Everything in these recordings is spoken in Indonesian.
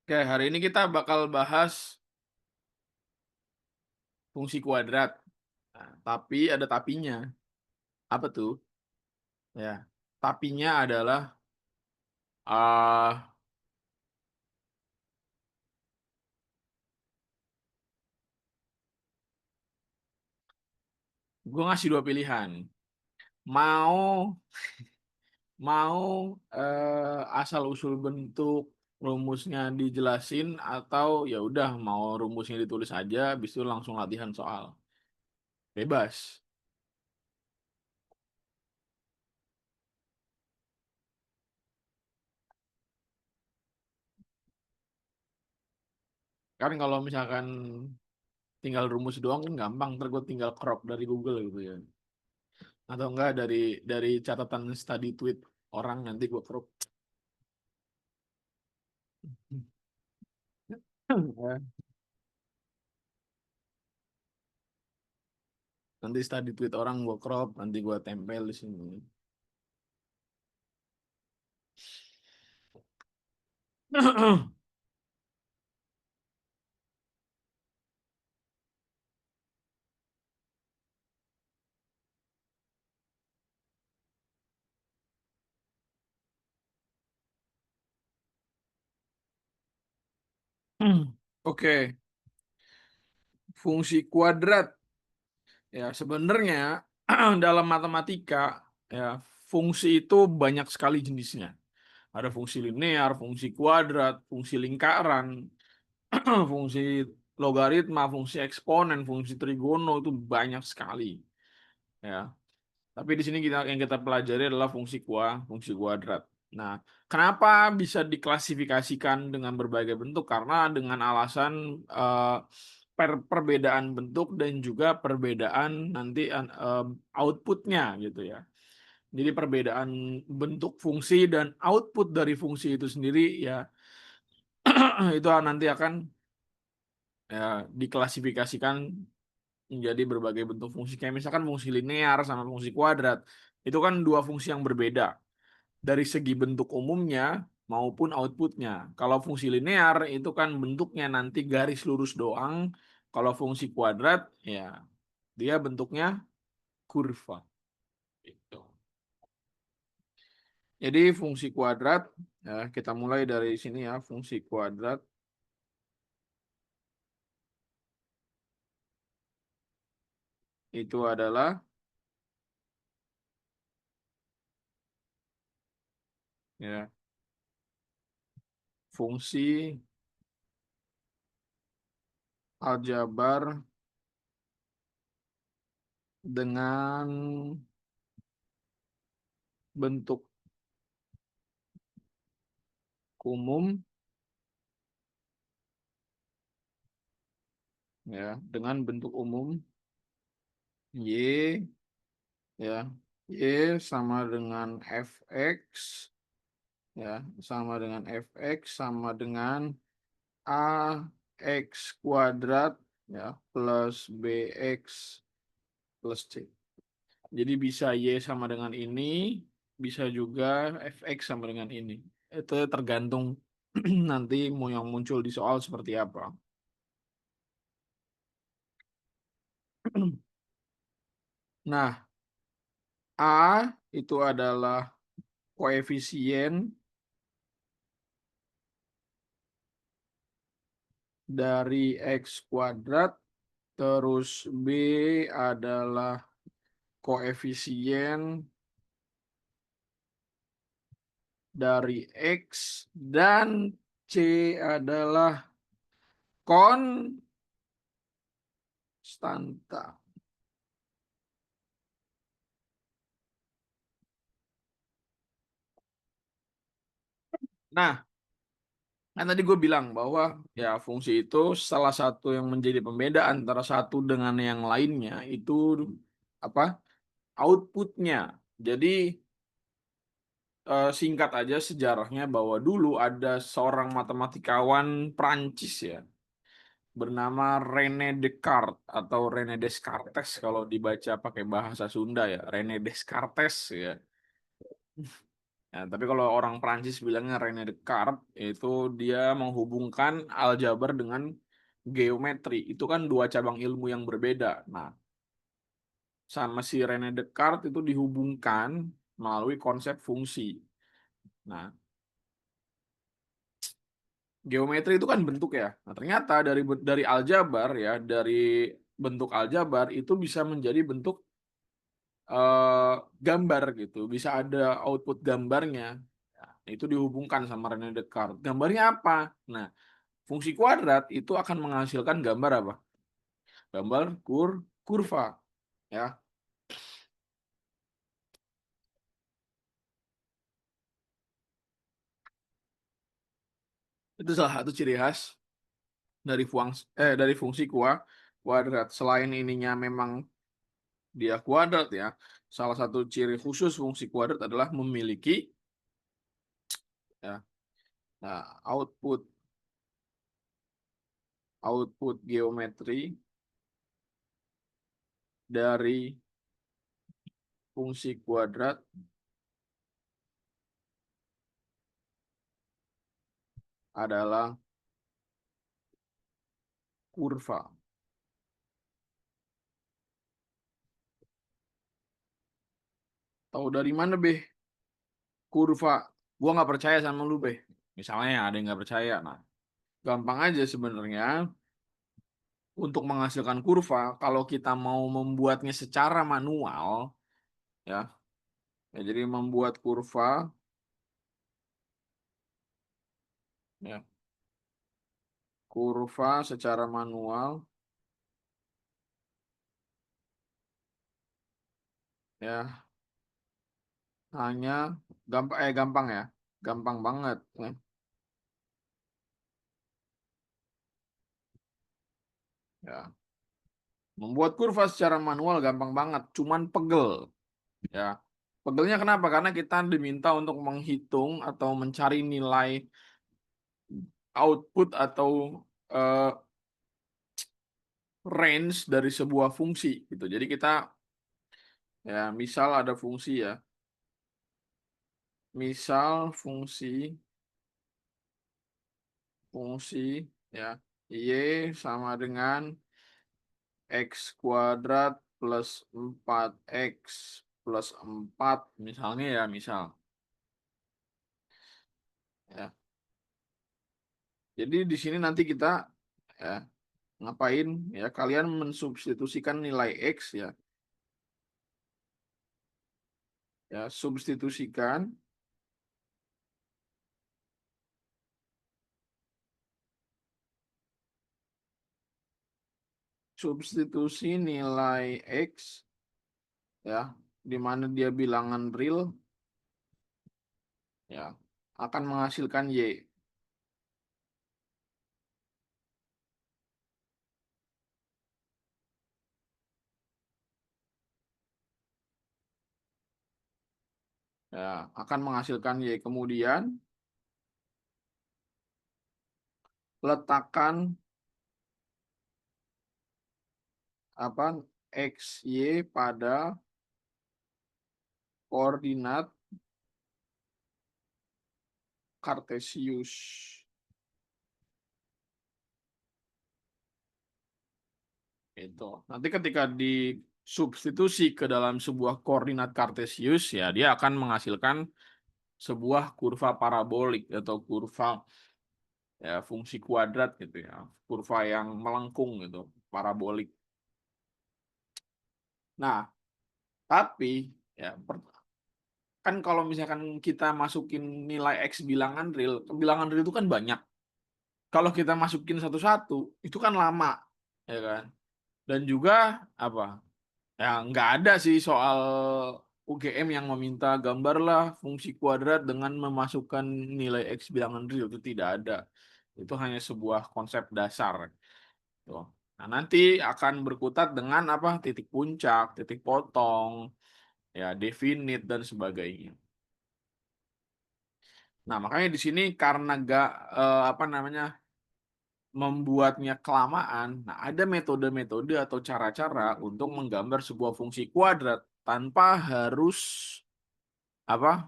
Oke, hari ini kita bakal bahas fungsi kuadrat. Nah, tapi ada tapinya. Apa tuh? Ya, tapinya adalah ah gue ngasih dua pilihan. Mau mau asal usul bentuk rumusnya dijelasin atau ya udah mau rumusnya ditulis aja, habis itu langsung latihan soal. Bebas. Kan kalau misalkan tinggal rumus doang kan gampang, ntar gue tinggal crop dari Google gitu ya. Atau enggak dari catatan study tweet orang nanti gue crop. Ya, nanti study tweet orang gue crop, nanti gue tempel di sini. Oke, fungsi kuadrat. Ya, sebenarnya dalam matematika ya fungsi itu banyak sekali jenisnya. Ada fungsi linear, fungsi kuadrat, fungsi lingkaran, fungsi logaritma, fungsi eksponen, fungsi trigono itu banyak sekali. Ya, tapi di sini yang kita pelajari adalah fungsi kuadrat. Nah, kenapa bisa diklasifikasikan dengan berbagai bentuk? Karena dengan alasan perbedaan bentuk dan juga perbedaan nanti outputnya gitu ya. Jadi perbedaan bentuk fungsi dan output dari fungsi itu sendiri ya itu nanti akan ya diklasifikasikan menjadi berbagai bentuk fungsi. Kayak misalkan fungsi linear sama fungsi kuadrat. Itu kan dua fungsi yang berbeda dari segi bentuk umumnya maupun outputnya. Kalau fungsi linear itu kan bentuknya nanti garis lurus doang. Kalau fungsi kuadrat ya dia bentuknya kurva. Gitu. Jadi fungsi kuadrat ya kita mulai dari sini ya fungsi kuadrat itu adalah ya fungsi aljabar dengan bentuk umum ya dengan bentuk umum y ya y sama dengan fx ya sama dengan fx sama dengan ax kuadrat ya plus bx plus c. Jadi bisa y sama dengan ini, bisa juga fx sama dengan ini. Itu tergantung nanti mau yang muncul di soal seperti apa. Nah, A itu adalah koefisien dari X kuadrat, terus B adalah koefisien dari X, dan C adalah konstanta. Nah, kan tadi gue bilang bahwa ya fungsi itu salah satu yang menjadi pembeda antara satu dengan yang lainnya itu apa? Outputnya. Jadi singkat aja sejarahnya bahwa dulu ada seorang matematikawan Prancis ya bernama René Descartes atau René Descartes kalau dibaca pakai bahasa Sunda ya René Descartes ya. Ya, tapi kalau orang Prancis bilangnya René Descartes, itu dia menghubungkan aljabar dengan geometri. Itu kan dua cabang ilmu yang berbeda. Nah, sama si René Descartes itu dihubungkan melalui konsep fungsi. Nah, geometri itu kan bentuk ya. Nah, ternyata dari aljabar ya, dari bentuk aljabar itu bisa menjadi bentuk eh, gambar gitu. Bisa ada output gambarnya. Nah, itu dihubungkan sama René Descartes. Gambarnya apa? Nah, fungsi kuadrat itu akan menghasilkan gambar apa? Gambar kurva, ya. Itu salah satu ciri khas dari fungsi kuadrat. Selain ininya memang dia kuadrat ya. Salah satu ciri khusus fungsi kuadrat adalah memiliki ya, nah, output geometri dari fungsi kuadrat adalah kurva. Tahu dari mana, Beh? Kurva. Gua nggak percaya sama lu, Beh. Misalnya ada yang nggak percaya. Nah, gampang aja sebenarnya untuk menghasilkan kurva. Kalau kita mau membuatnya secara manual, ya, ya jadi membuat ya, kurva secara manual, ya, hanya gampang ya, gampang banget, ya. Ya. Membuat kurva secara manual gampang banget, cuman pegel, ya. Pegelnya kenapa? Karena kita diminta untuk menghitung atau mencari nilai output atau eh, range dari sebuah fungsi gitu. Jadi kita ya misal ada fungsi ya. Misal fungsi ya Y sama dengan X kuadrat plus 4X plus 4 misalnya ya misal ya. Jadi di sini nanti kita ya ngapain ya, kalian mensubstitusikan nilai X ya, ya substitusi nilai X ya, di mana dia bilangan real ya, akan menghasilkan Y. Ya, akan menghasilkan Y. Kemudian letakkan apa X Y pada koordinat kartesius. Itu. Nanti ketika disubstitusi ke dalam sebuah koordinat kartesius ya, dia akan menghasilkan sebuah kurva parabolik atau kurva ya fungsi kuadrat gitu ya, kurva yang melengkung gitu, parabolik. Nah, tapi ya kan kalau misalkan kita masukin nilai X bilangan real itu kan banyak. Kalau kita masukin satu-satu, itu kan lama, ya kan? Dan juga apa? Ya nggak ada sih soal UGM yang meminta gambarlah fungsi kuadrat dengan memasukkan nilai X bilangan real, itu tidak ada. Itu hanya sebuah konsep dasar. Tuh. Nah, nanti akan berkutat dengan apa? Titik puncak, titik potong, ya definite dan sebagainya. Nah, makanya di sini karena gak apa namanya membuatnya kelamaan, nah ada metode-metode atau cara-cara untuk menggambar sebuah fungsi kuadrat tanpa harus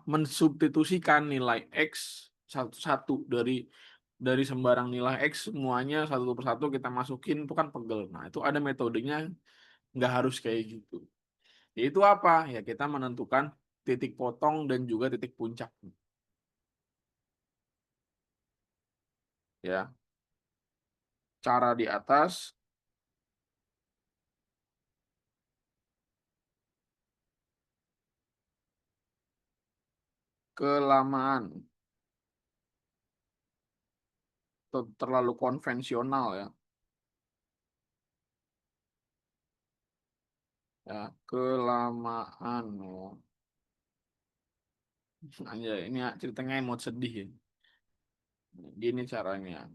mensubstitusikan nilai X satu-satu dari sembarang nilai X semuanya satu persatu kita masukin itu kan pegel. Nah, itu ada metodenya, nggak harus kayak gitu. Yaitu apa? Ya kita menentukan titik potong dan juga titik puncak. Ya, cara di atas, kelamaan, terlalu konvensional ya. Ya, kelamaan. Oh. Anjay, ini ya, ceritanya emot sedih ya. Gini caranya.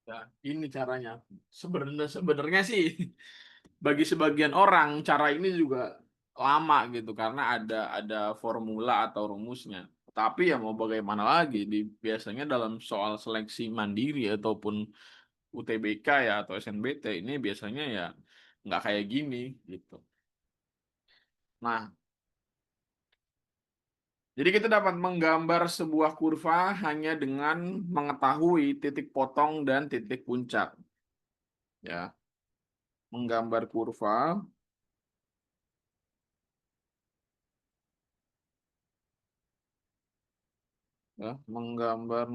Ya, ini caranya. Sebenarnya sih bagi sebagian orang cara ini juga lama gitu karena ada formula atau rumusnya. Tapi ya mau bagaimana lagi biasanya dalam soal seleksi mandiri ataupun UTBK ya atau SNBT ini biasanya ya nggak kayak gini gitu. Nah, jadi kita dapat menggambar sebuah kurva hanya dengan mengetahui titik potong dan titik puncak. Ya, menggambar kurva, ya, menggambar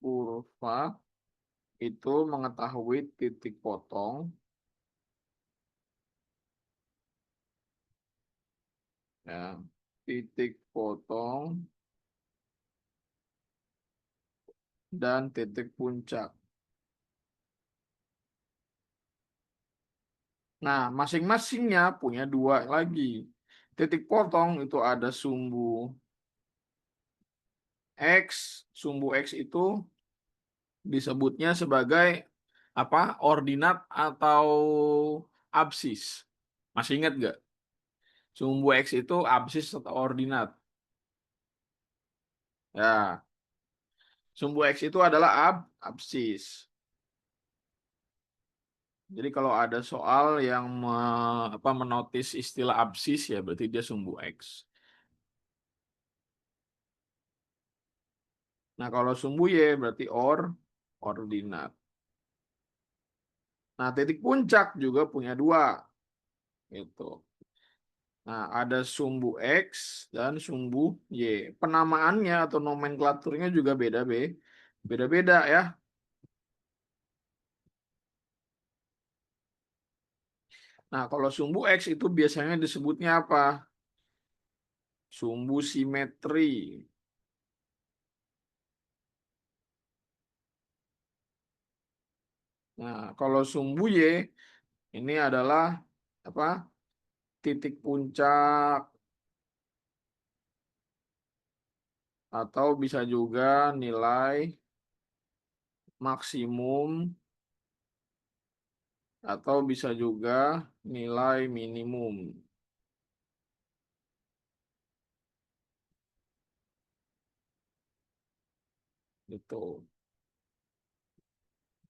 kurva itu mengetahui titik potong, ya, titik potong dan titik puncak. Nah, masing-masingnya punya dua lagi. Titik potong itu ada sumbu X, sumbu X itu disebutnya sebagai apa? Ordinat atau absis. Masih ingat nggak? Sumbu X itu absis atau ordinat. Ya, sumbu X itu adalah absis. Jadi kalau ada soal yang menotis istilah absis ya berarti dia sumbu X. Nah, kalau sumbu Y berarti ordinat. Nah, titik puncak juga punya dua gitu. Nah, ada sumbu X dan sumbu Y. Penamaannya atau nomenklaturnya juga beda-beda ya. Nah, kalau sumbu X itu biasanya disebutnya apa? Sumbu simetri. Nah, kalau sumbu Y ini adalah apa? Titik puncak atau bisa juga nilai maksimum atau bisa juga nilai minimum. Gitu.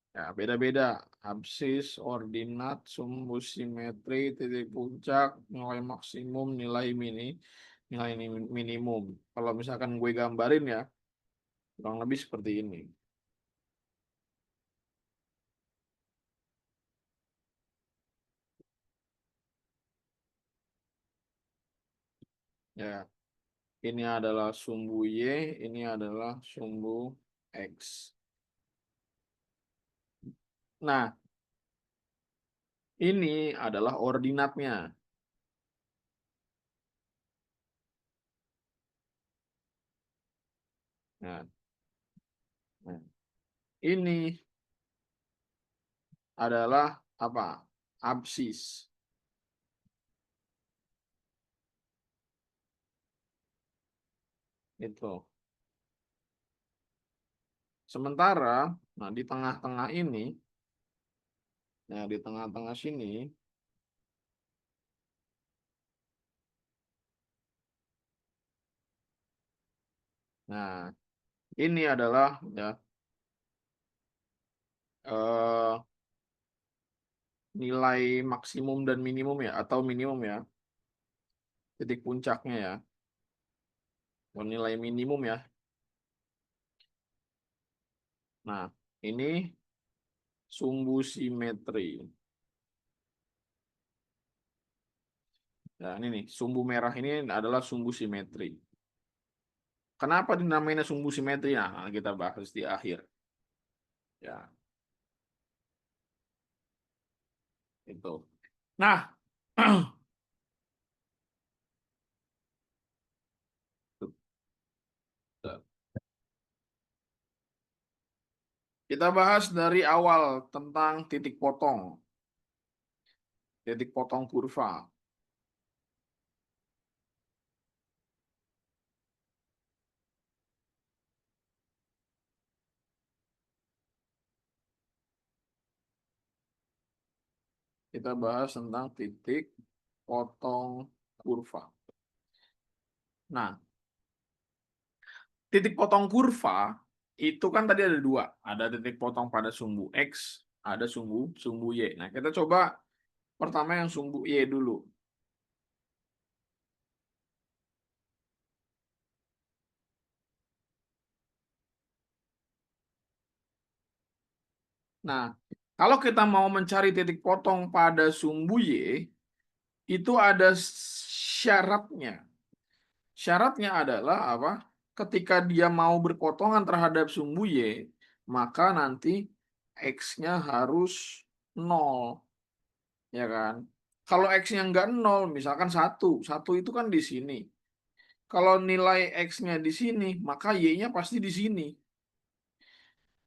Ya, beda-beda. Absis, ordinat, sumbu simetri, titik puncak, nilai maksimum, nilai minimum. Kalau misalkan gue gambarin ya, kurang lebih seperti ini. Ya, ini adalah sumbu Y, ini adalah sumbu X. Nah, ini adalah ordinatnya. Nah, nah, ini adalah apa? Absis. Itu. Sementara, nah di tengah-tengah ini, nah di tengah-tengah sini, Nah, ini adalah ya eh, nilai maksimum dan minimum ya, atau minimum ya, titik puncaknya ya, nilai minimum ya. Nah, ini sumbu simetri. Nah, ini nih, sumbu merah ini adalah sumbu simetri. Kenapa dinamainnya sumbu simetri? Nah, kita bahas di akhir. Ya, itu. Nah, kita bahas dari awal tentang titik potong. Titik potong kurva. Kita bahas tentang titik potong kurva. Nah, titik potong kurva itu kan tadi ada dua. Ada titik potong pada sumbu X, ada sumbu Y. Nah, kita coba pertama yang sumbu Y dulu. Nah, kalau kita mau mencari titik potong pada sumbu Y, itu ada syaratnya. Syaratnya adalah apa? Ketika dia mau berpotongan terhadap sumbu Y, maka nanti X-nya harus 0, ya kan? Kalau X-nya nggak 0, misalkan 1, 1 itu kan di sini. Kalau nilai X-nya di sini, maka Y-nya pasti di sini,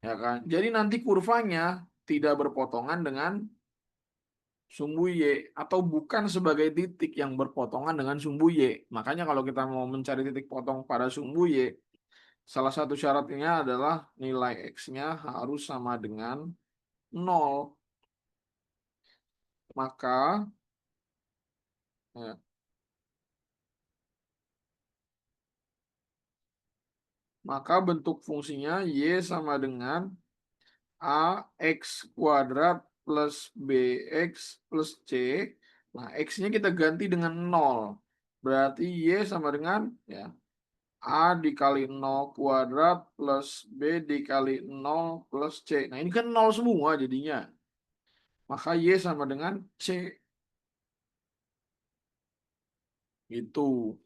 ya kan? Jadi nanti kurvanya tidak berpotongan dengan sumbu Y, atau bukan sebagai titik yang berpotongan dengan sumbu Y. Makanya kalau kita mau mencari titik potong pada sumbu Y, salah satu syaratnya adalah nilai X-nya harus sama dengan 0. Maka ya, maka bentuk fungsinya Y sama dengan AX kuadrat plus BX plus C. Nah, X-nya kita ganti dengan 0. Berarti Y sama dengan ya A dikali 0 kuadrat plus B dikali 0 plus C. Nah, ini kan 0 semua jadinya. Maka Y sama dengan C. Itu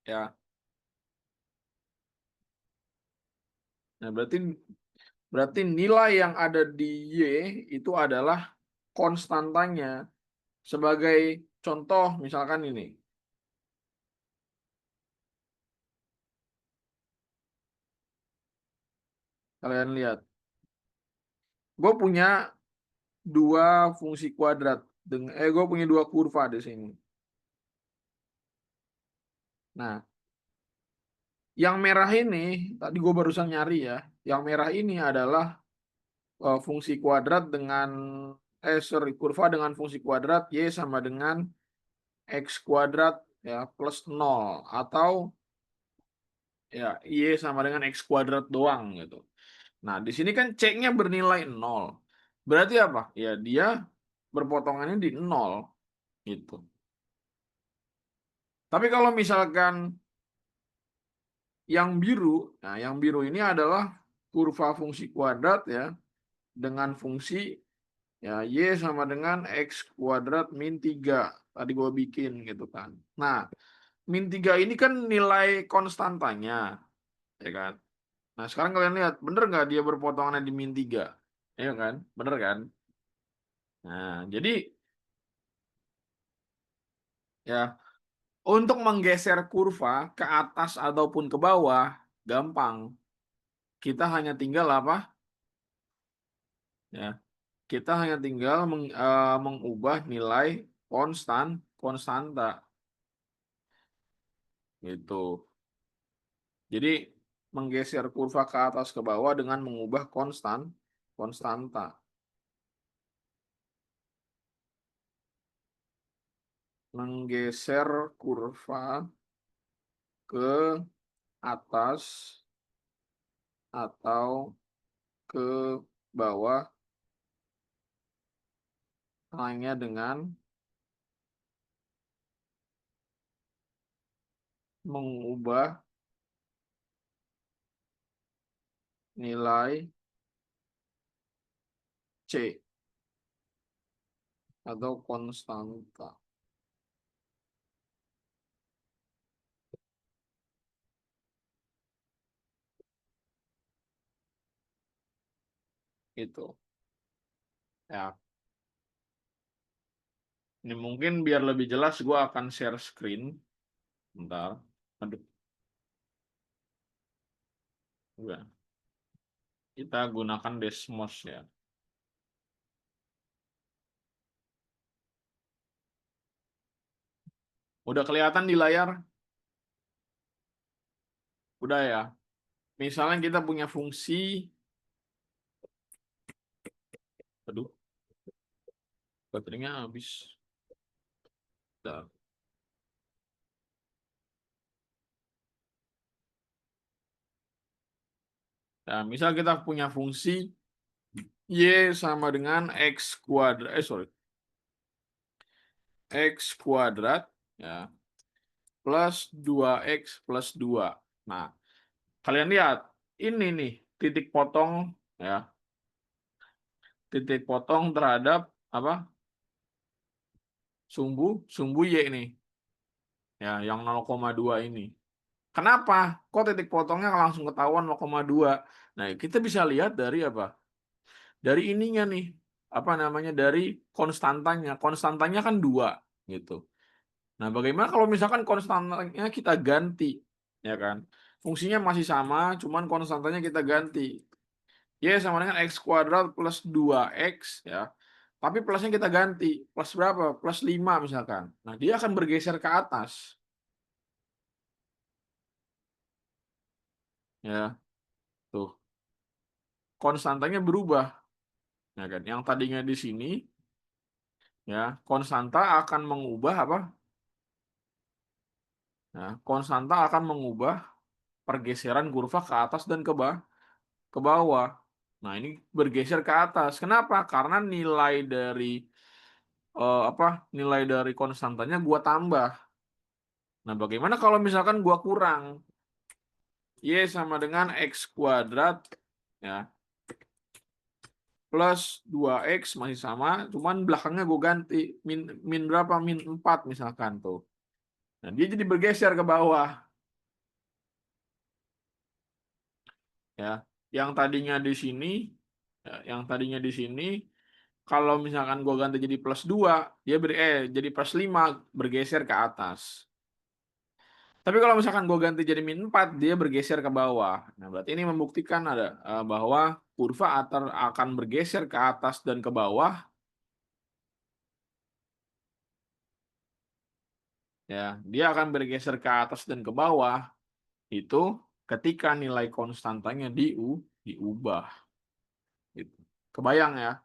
ya. Nah, berarti berarti nilai yang ada di Y itu adalah konstantanya. Sebagai contoh, misalkan ini. Kalian lihat. Gue punya dua fungsi kuadrat. Gue punya dua kurva di sini. Nah, yang merah ini, tadi gue barusan nyari ya. Yang merah ini adalah fungsi kuadrat dengan, sorry, kurva dengan fungsi kuadrat Y sama dengan X kuadrat ya plus 0. Atau ya Y sama dengan X kuadrat doang gitu. Nah, di sini kan C-nya bernilai 0. Berarti apa? Ya, dia berpotongannya di 0 gitu. Tapi kalau misalkan yang biru, nah yang biru ini adalah kurva fungsi kuadrat ya dengan fungsi ya Y sama dengan X kuadrat min 3. Tadi gue bikin gitu kan. Nah, min 3 ini kan nilai konstantanya, ya kan? Nah, sekarang kalian lihat, bener nggak dia berpotongannya di min 3? Ya kan? Bener kan? Nah, jadi ya untuk menggeser kurva ke atas ataupun ke bawah, gampang. Kita hanya tinggal apa? Ya, kita hanya tinggal mengubah nilai konstanta gitu. Jadi menggeser kurva ke atas ke bawah dengan mengubah konstanta. Menggeser kurva ke atas atau ke bawah hanya dengan mengubah nilai C atau konstanta. Itu. Ya. Ini mungkin biar lebih jelas gue akan share screen. Bentar. Aduh. Udah. Kita gunakan Desmos ya. Udah kelihatan di layar? Udah ya. Misalnya kita punya fungsi, aduh, baterainya habis. Bentar. Nah, misal kita punya fungsi Y sama dengan X kuadrat, X kuadrat, ya, plus 2X plus 2. Nah, kalian lihat, ini nih, titik potong, ya, titik potong terhadap, apa, sumbu Y nih, ya, yang 0,2 ini. Kenapa? Kok titik potongnya langsung ketahuan 0,2? Nah, kita bisa lihat dari apa? Dari ininya nih, apa namanya? Dari konstantanya. Konstantanya kan 2 gitu. Nah, bagaimana kalau misalkan konstantanya kita ganti, ya kan? Fungsinya masih sama, cuman konstantanya kita ganti. Y sama dengan X kuadrat plus 2X, ya. Tapi plusnya kita ganti. Plus berapa? Plus 5 misalkan. Nah, dia akan bergeser ke atas. Ya, tuh. Konstantanya berubah. Ya kan? Yang tadinya di sini, ya, konstanta akan mengubah apa? Nah, konstanta akan mengubah pergeseran kurva ke atas dan ke bawah. Nah, ini bergeser ke atas. Kenapa? Karena nilai dari apa? Nilai dari konstantanya gua tambah. Nah, bagaimana kalau misalkan gua kurang? Y sama dengan X kuadrat, ya, plus 2X masih sama, cuman belakangnya gue ganti min berapa? Min 4 misalkan tuh. Nah, dia jadi bergeser ke bawah, ya. Yang tadinya di sini, ya, yang tadinya di sini, kalau misalkan gue ganti jadi plus 2, dia jadi plus 5, bergeser ke atas. Tapi kalau misalkan gue ganti jadi min 4, dia bergeser ke bawah. Nah, berarti ini membuktikan ada bahwa kurva akan bergeser ke atas dan ke bawah, ya. Dia akan bergeser ke atas dan ke bawah itu ketika nilai konstantanya diubah. Gitu. Kebayang ya?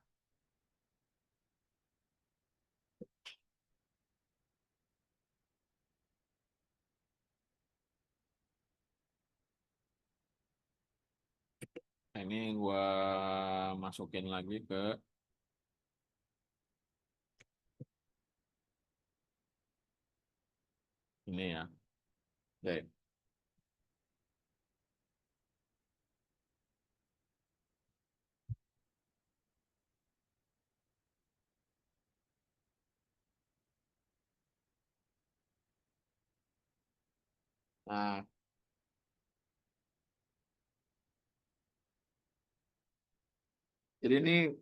Nah, ini gua masukin lagi ke ini ya. Oke. Nah, jadi ini,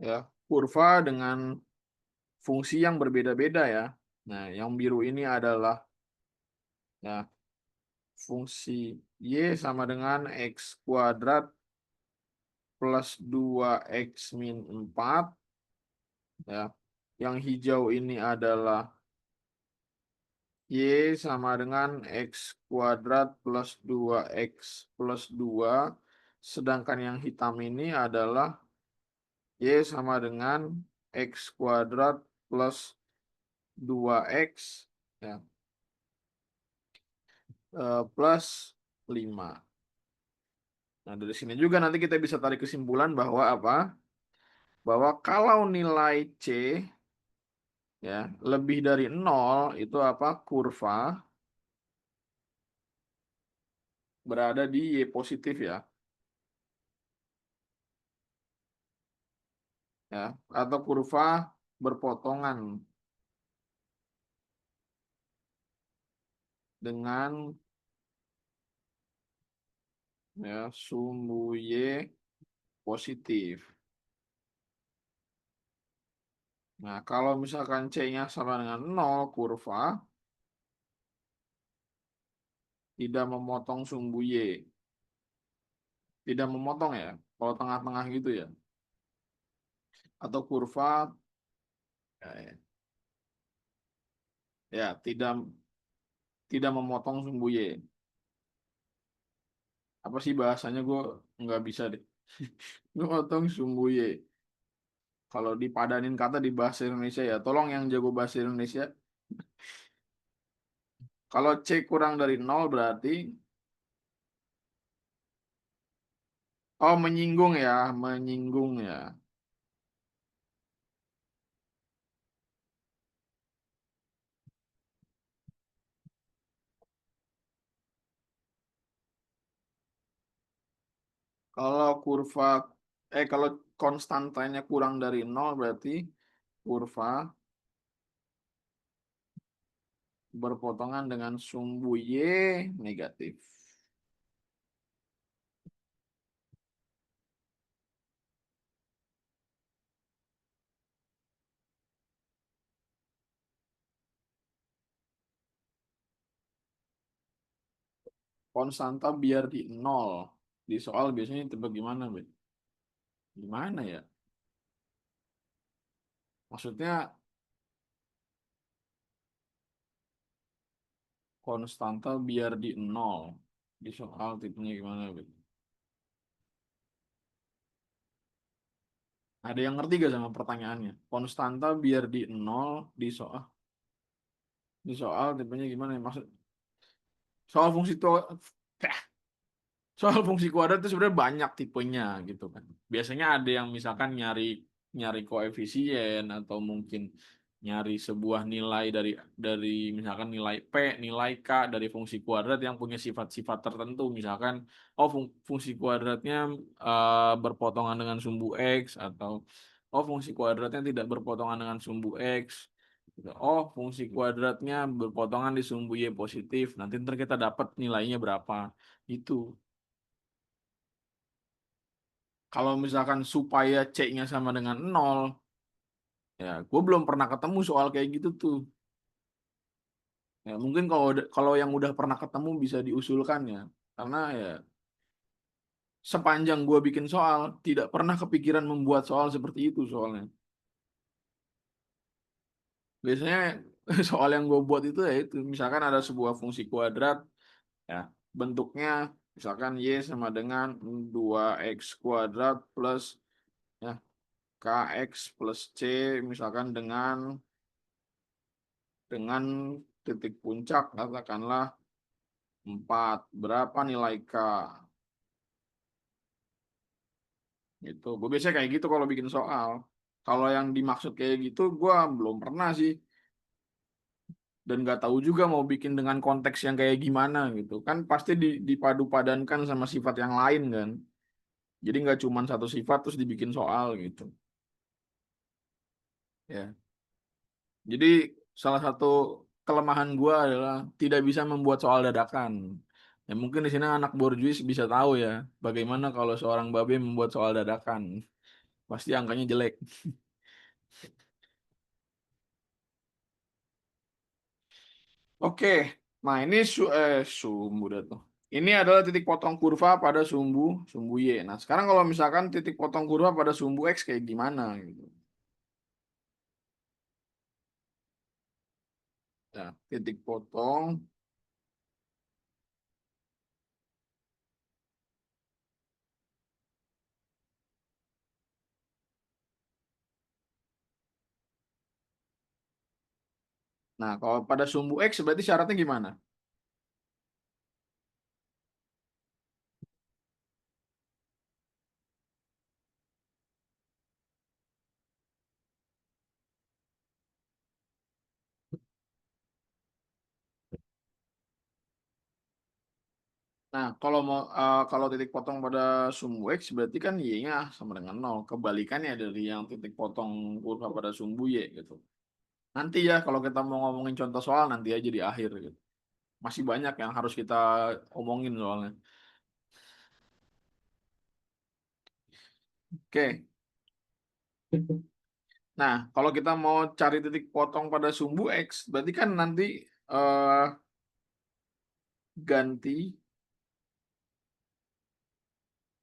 ya, kurva dengan fungsi yang berbeda-beda ya. Nah, yang biru ini adalah, ya, fungsi Y sama dengan X kuadrat plus 2X min 4, ya. Yang hijau ini adalah Y sama dengan X kuadrat plus 2X plus 2. Sedangkan yang hitam ini adalah Y sama dengan X kuadrat plus 2X, ya, plus 5. Nah, dari sini juga nanti kita bisa tarik kesimpulan bahwa apa? Bahwa kalau nilai C ya lebih dari 0 itu apa? Kurva berada di Y positif ya. Ya, atau kurva berpotongan dengan ya sumbu Y positif. Nah, kalau misalkan C-nya sama dengan 0, kurva tidak memotong sumbu Y. Tidak memotong ya, kalau tengah-tengah gitu ya. Atau kurva ya, ya, tidak memotong sumbu Y. Apa sih bahasanya, gue nggak bisa deh. Memotong sumbu Y. Kalau dipadanin kata di bahasa Indonesia ya, tolong yang jago bahasa Indonesia. Kalau C kurang dari 0 berarti, oh menyinggung ya, menyinggung ya. Kalau kurva, kalau konstantanya kurang dari 0 berarti kurva berpotongan dengan sumbu Y negatif. Konstanta biar di 0. Di soal biasanya tebak gimana, Ben? Gimana ya? Maksudnya konstanta biar di 0. Di soal tipenya gimana, Ben? Ada yang ngerti gak sama pertanyaannya? Konstanta biar di 0 di soal tipenya gimana ya? Maksud soal fungsi to soal fungsi kuadrat itu sebenarnya banyak tipenya gitu kan. Biasanya ada yang misalkan nyari nyari koefisien atau mungkin nyari sebuah nilai dari misalkan nilai P, nilai K dari fungsi kuadrat yang punya sifat-sifat tertentu. Misalkan oh fungsi kuadratnya berpotongan dengan sumbu X, atau oh fungsi kuadratnya tidak berpotongan dengan sumbu X. Gitu. Oh, fungsi kuadratnya berpotongan di sumbu Y positif. Nanti ntar kita dapat nilainya berapa. Itu. Kalau misalkan supaya C-nya sama dengan 0, ya gue belum pernah ketemu soal kayak gitu tuh. Ya, mungkin kalau yang udah pernah ketemu bisa diusulkan ya. Karena ya sepanjang gue bikin soal, tidak pernah kepikiran membuat soal seperti itu soalnya. Biasanya soal yang gue buat itu ya itu. Misalkan ada sebuah fungsi kuadrat, ya bentuknya misalkan Y sama dengan 2X kuadrat plus ya KX plus C misalkan dengan titik puncak katakanlah 4. Berapa nilai K? Gitu. Gue biasanya kayak gitu kalau bikin soal. Kalau yang dimaksud kayak gitu, gue belum pernah sih. Dan nggak tahu juga mau bikin dengan konteks yang kayak gimana gitu. Kan pasti dipadu-padankan sama sifat yang lain kan. Jadi nggak cuma satu sifat terus dibikin soal gitu. Ya. Jadi salah satu kelemahan gue adalah tidak bisa membuat soal dadakan. Ya mungkin di sini anak borjuis bisa tahu ya bagaimana kalau seorang babe membuat soal dadakan. Pasti angkanya jelek. Oke, nah ini sumbu dah tuh. Ini adalah titik potong kurva pada sumbu sumbu Y. Nah sekarang kalau misalkan titik potong kurva pada sumbu X kayak gimana gitu. Nah, titik potong. Nah kalau pada sumbu X berarti syaratnya gimana? Nah, kalau titik potong pada sumbu X berarti kan Y-nya sama dengan 0. Kebalikannya dari yang titik potong kurva pada sumbu Y gitu. Nanti ya kalau kita mau ngomongin contoh soal nanti aja di akhir gitu. Masih banyak yang harus kita omongin soalnya. Oke. Nah, kalau kita mau cari titik potong pada sumbu X, berarti kan nanti eh, ganti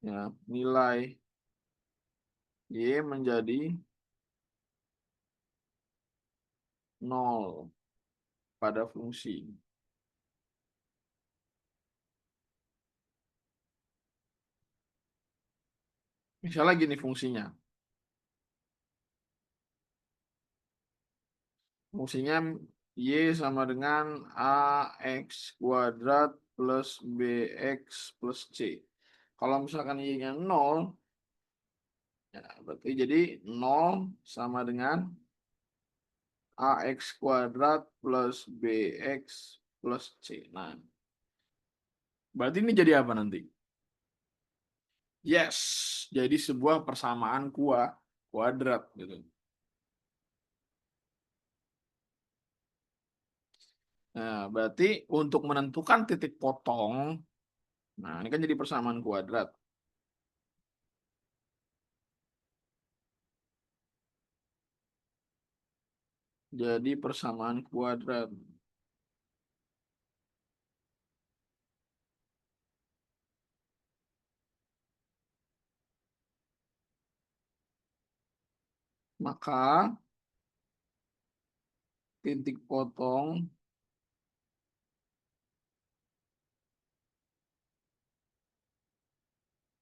ya nilai Y menjadi 0 pada fungsi. Misalnya gini fungsinya. Fungsinya Y sama dengan AX kuadrat plus BX plus C. Kalau misalkan Y-nya 0, ya, berarti jadi 0 sama dengan AX kuadrat plus BX plus C. Nah, berarti ini jadi apa nanti? Yes, jadi sebuah persamaan kuadrat gitu. Nah, berarti untuk menentukan titik potong, nah ini kan jadi persamaan kuadrat. Jadi persamaan kuadrat. Maka titik potong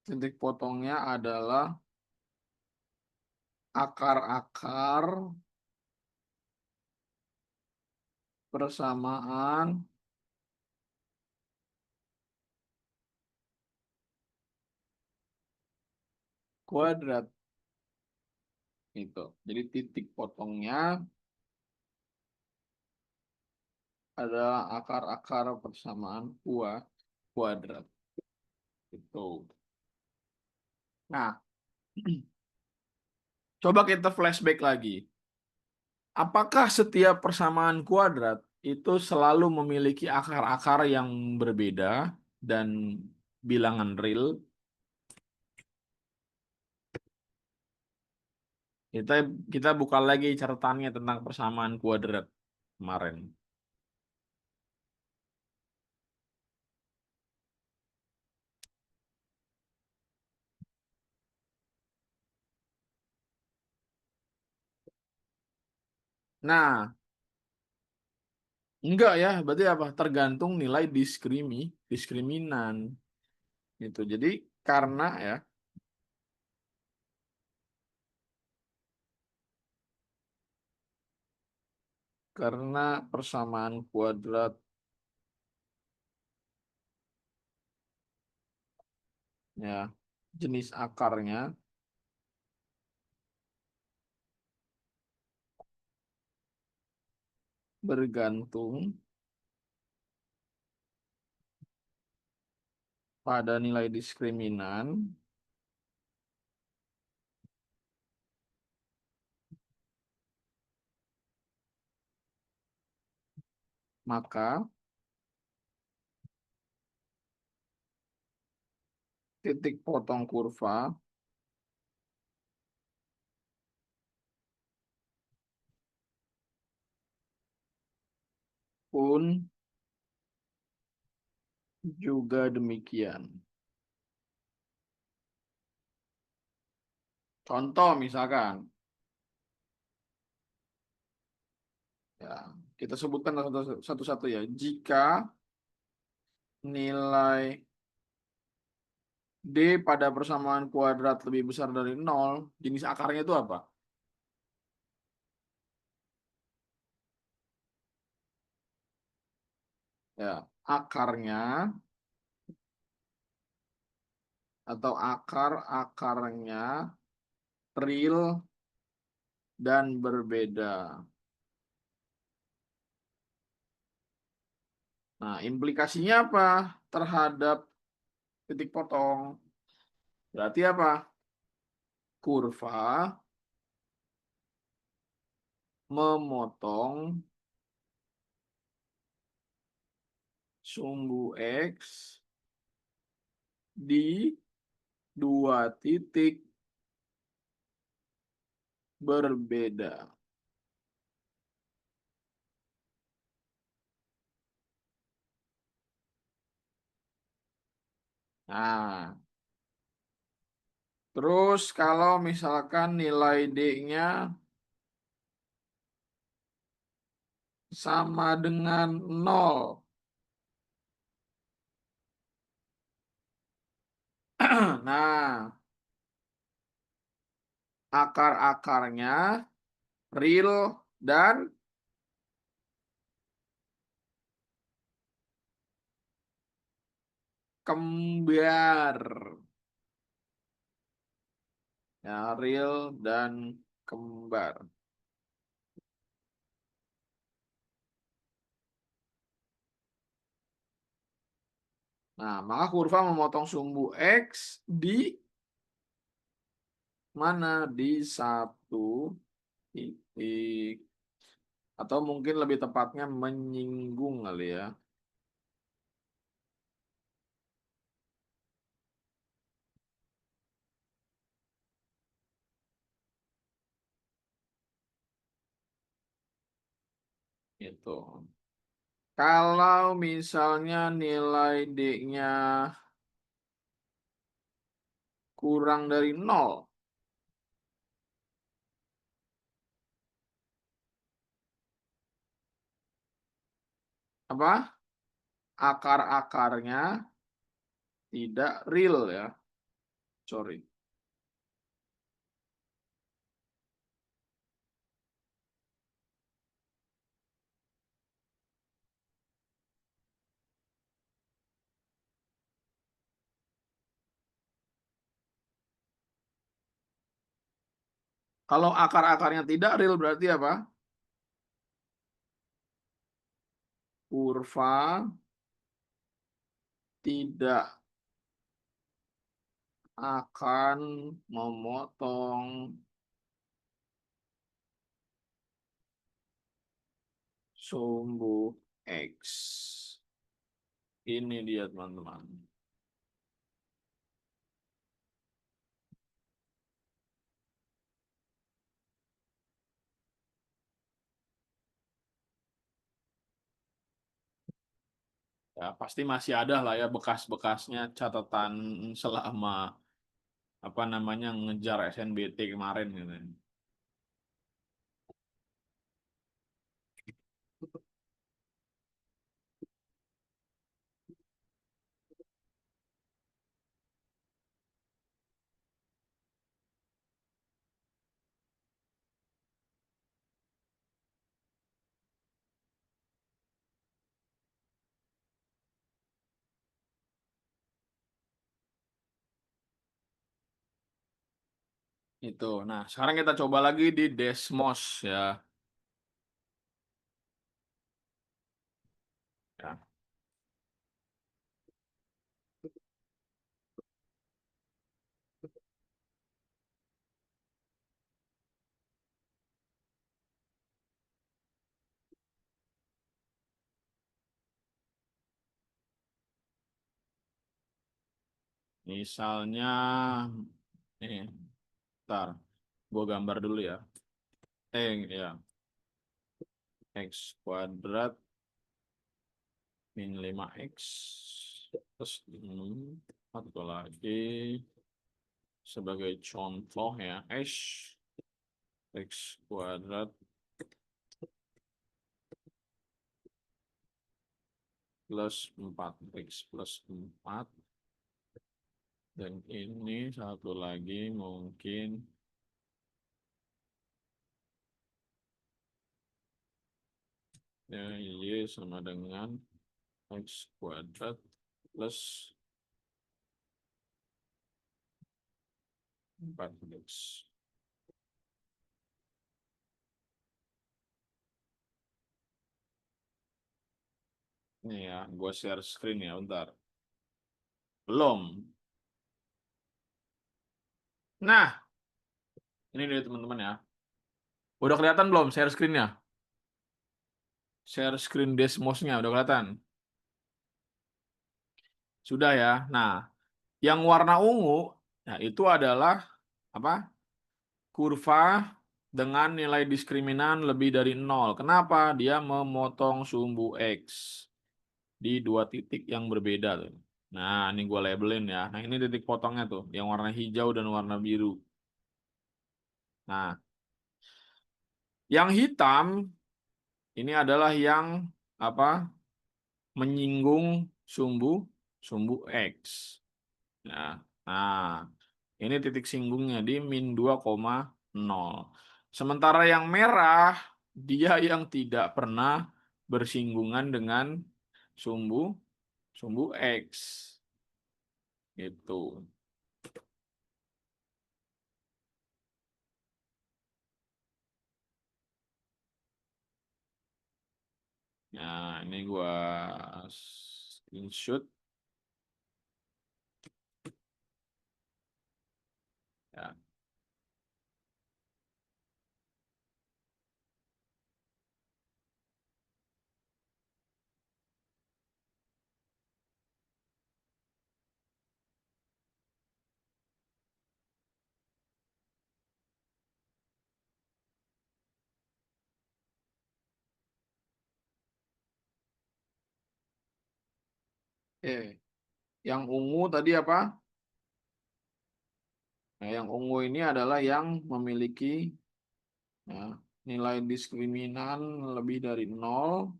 titik potongnya adalah akar-akar persamaan kuadrat itu. Jadi titik potongnya adalah akar-akar persamaan kuadrat itu. Nah, coba kita flashback lagi. Apakah setiap persamaan kuadrat itu selalu memiliki akar-akar yang berbeda dan bilangan real? Kita kita buka lagi catatannya tentang persamaan kuadrat kemarin. Nah, enggak ya, berarti apa? Tergantung nilai diskriminan gitu. Jadi karena ya, karena persamaan kuadrat ya jenis akarnya bergantung pada nilai diskriminan, maka titik potong kurva pun juga demikian. Contoh misalkan, ya kita sebutkan satu-satu ya. Jika nilai D pada persamaan kuadrat lebih besar dari 0, jenis akarnya itu apa? Ya, akarnya atau akar-akarnya real dan berbeda. Nah, implikasinya apa terhadap titik potong. Berarti apa? Kurva memotong sumbu X di dua titik berbeda. Nah, terus kalau misalkan nilai D-nya sama dengan 0. Nah, akar-akarnya real dan kembar. Ya, real dan kembar. Nah, maka kurva memotong sumbu X di mana? Di satu titik. Atau mungkin lebih tepatnya menyinggung kali ya. Itu. Kalau misalnya nilai D-nya kurang dari 0, apa? Akar-akarnya tidak real ya. Sorry. Kalau akar-akarnya tidak real berarti apa? Kurva tidak akan memotong sumbu X. Ini dia teman-teman. Ya, pasti masih ada lah ya bekas-bekasnya catatan selama apa namanya ngejar SNBT kemarin gitu. Itu. Nah, sekarang kita coba lagi di Desmos ya. Ya. Misalnya ini, ntar gua gambar dulu ya. Ya, X kuadrat min 5X plus 6 atau lagi sebagai contoh ya X kuadrat plus 4X plus 4 dan ini satu lagi mungkin ya Y sama dengan X kuadrat plus 4X. Ini ya, gue share screen ya, bentar. Belum. Nah, ini dia teman-teman ya. Udah kelihatan belum share screen-nya? Share screen Desmos-nya udah kelihatan? Sudah ya. Nah, yang warna ungu, nah itu adalah apa? Kurva dengan nilai diskriminan lebih dari 0. Kenapa? Dia memotong sumbu X di dua titik yang berbeda tuh. Nah, ini gue labelin ya. Nah, ini titik potongnya tuh, yang warna hijau dan warna biru. Nah, yang hitam ini adalah yang apa? Menyinggung sumbu sumbu X. Nah, nah, ini titik singgungnya di -2,0. Sementara yang merah, dia yang tidak pernah bersinggungan dengan sumbu sumbu X. Gitu. Nah, ini gua screenshot. Ya. Yang ungu tadi apa? Nah, yang ungu ini adalah yang memiliki ya, nilai diskriminan lebih dari 0.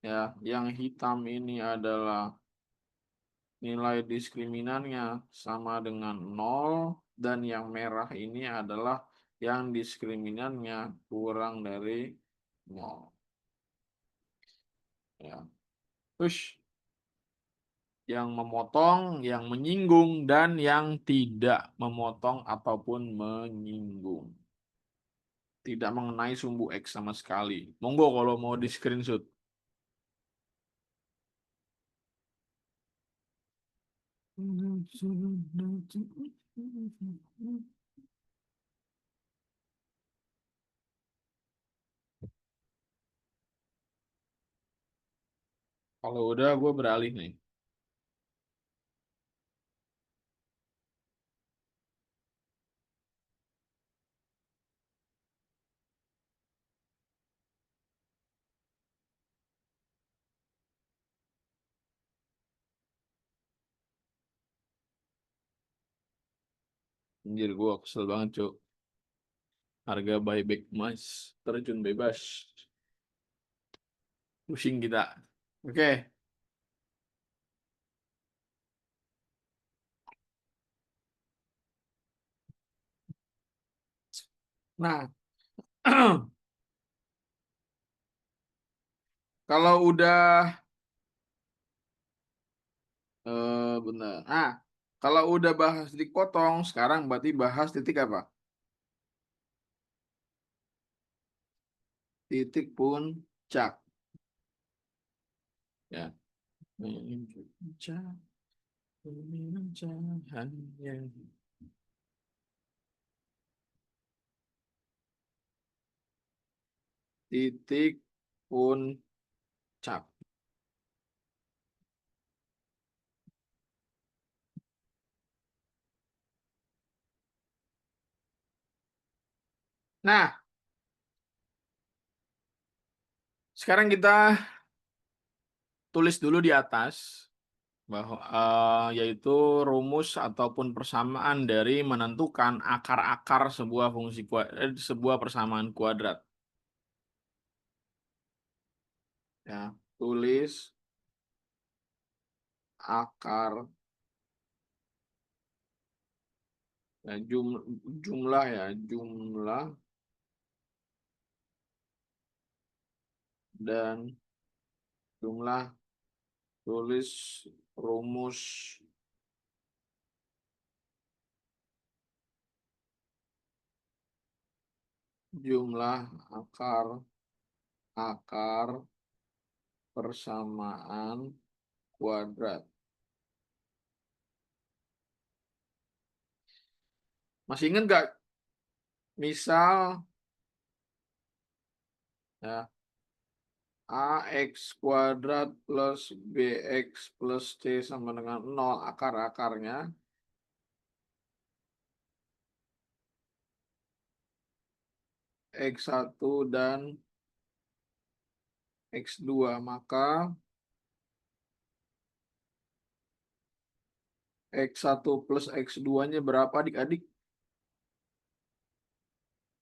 Ya, yang hitam ini adalah nilai diskriminannya sama dengan 0, dan yang merah ini adalah yang diskriminannya kurang dari 0. Ya. Terus yang memotong, yang menyinggung, dan yang tidak memotong ataupun menyinggung. Tidak mengenai sumbu X sama sekali. Monggo kalau mau di screenshot. Kalau udah gue beralih nih. Anjir, gue kesel banget, Cuk. Harga buyback emas terjun bebas. Pusing kita. Oke. Nah, kalau udah benar. Nah, kalau udah bahas titik potong, sekarang berarti bahas titik apa? Titik puncak. Ya. Puncak, cahaya. Titik puncak. Nah, sekarang kita tulis dulu di atas bahwa yaitu rumus ataupun persamaan dari menentukan akar-akar sebuah sebuah persamaan kuadrat. Ya, tulis akar ya, jumlah ya, jumlah dan jumlah, tulis rumus jumlah akar akar persamaan kuadrat. Masih ingat nggak? Misal ya, AX kuadrat plus BX plus C sama dengan 0 akar-akarnya. X1 dan X2. Maka X1 plus X2-nya berapa adik-adik?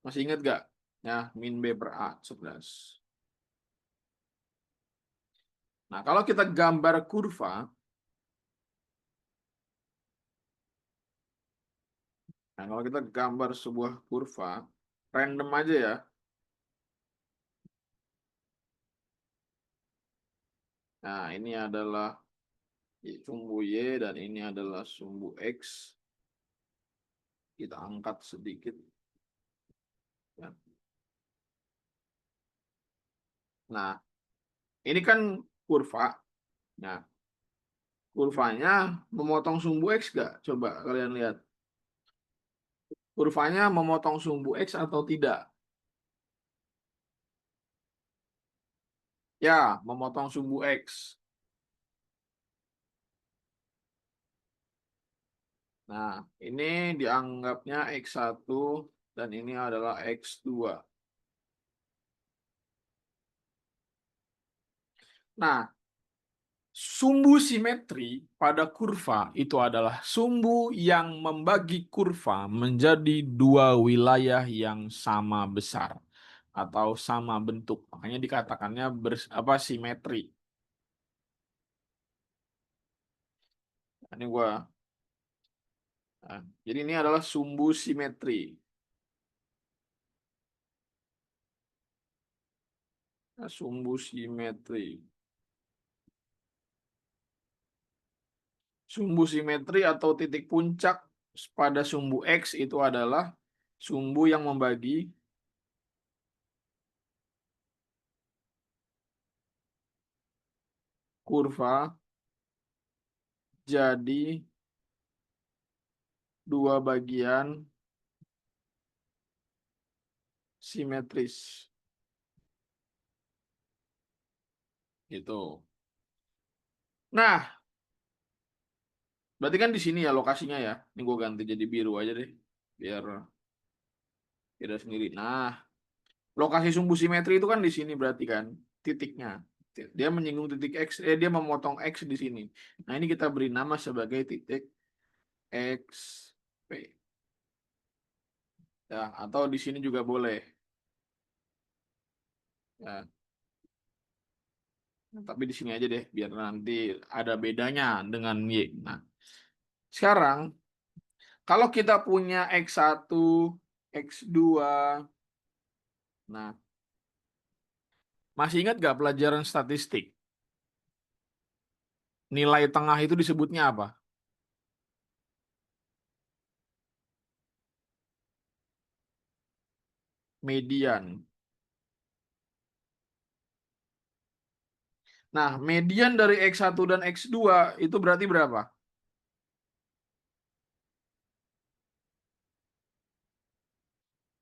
Masih ingat nggak? Ya, min B per A, 11. Nah, kalau kita gambar kurva, nah kalau kita gambar sebuah kurva, random aja ya. Nah, ini adalah sumbu Y dan ini adalah sumbu X. Kita angkat sedikit. Ya. Nah, ini kan kurva. Nah, kurvanya memotong sumbu X nggak? Coba kalian lihat. Kurvanya memotong sumbu X atau tidak? Ya, memotong sumbu X. Nah, ini dianggapnya X1 dan ini adalah X2. Nah, sumbu simetri pada kurva itu adalah sumbu yang membagi kurva menjadi dua wilayah yang sama besar atau sama bentuk. Makanya dikatakannya simetri. Ini jadi ini adalah sumbu simetri. Nah, sumbu simetri. Sumbu simetri atau titik puncak pada sumbu X itu adalah sumbu yang membagi kurva jadi dua bagian simetris. Gitu. Nah, berarti kan di sini ya lokasinya ya. Ini gue ganti jadi biru aja deh. Biar beda sendiri. Nah, lokasi sumbu simetri itu kan di sini berarti kan titiknya. Dia menyinggung titik X, dia memotong X di sini. Nah, ini kita beri nama sebagai titik X, P. Ya, atau di sini juga boleh. Ya, tapi di sini aja deh, biar nanti ada bedanya dengan Y. Nah, sekarang kalau kita punya X1, X2, nah, masih ingat gak pelajaran statistik? Nilai tengah itu disebutnya apa? Median. Nah, median dari X1 dan X2 itu berarti berapa?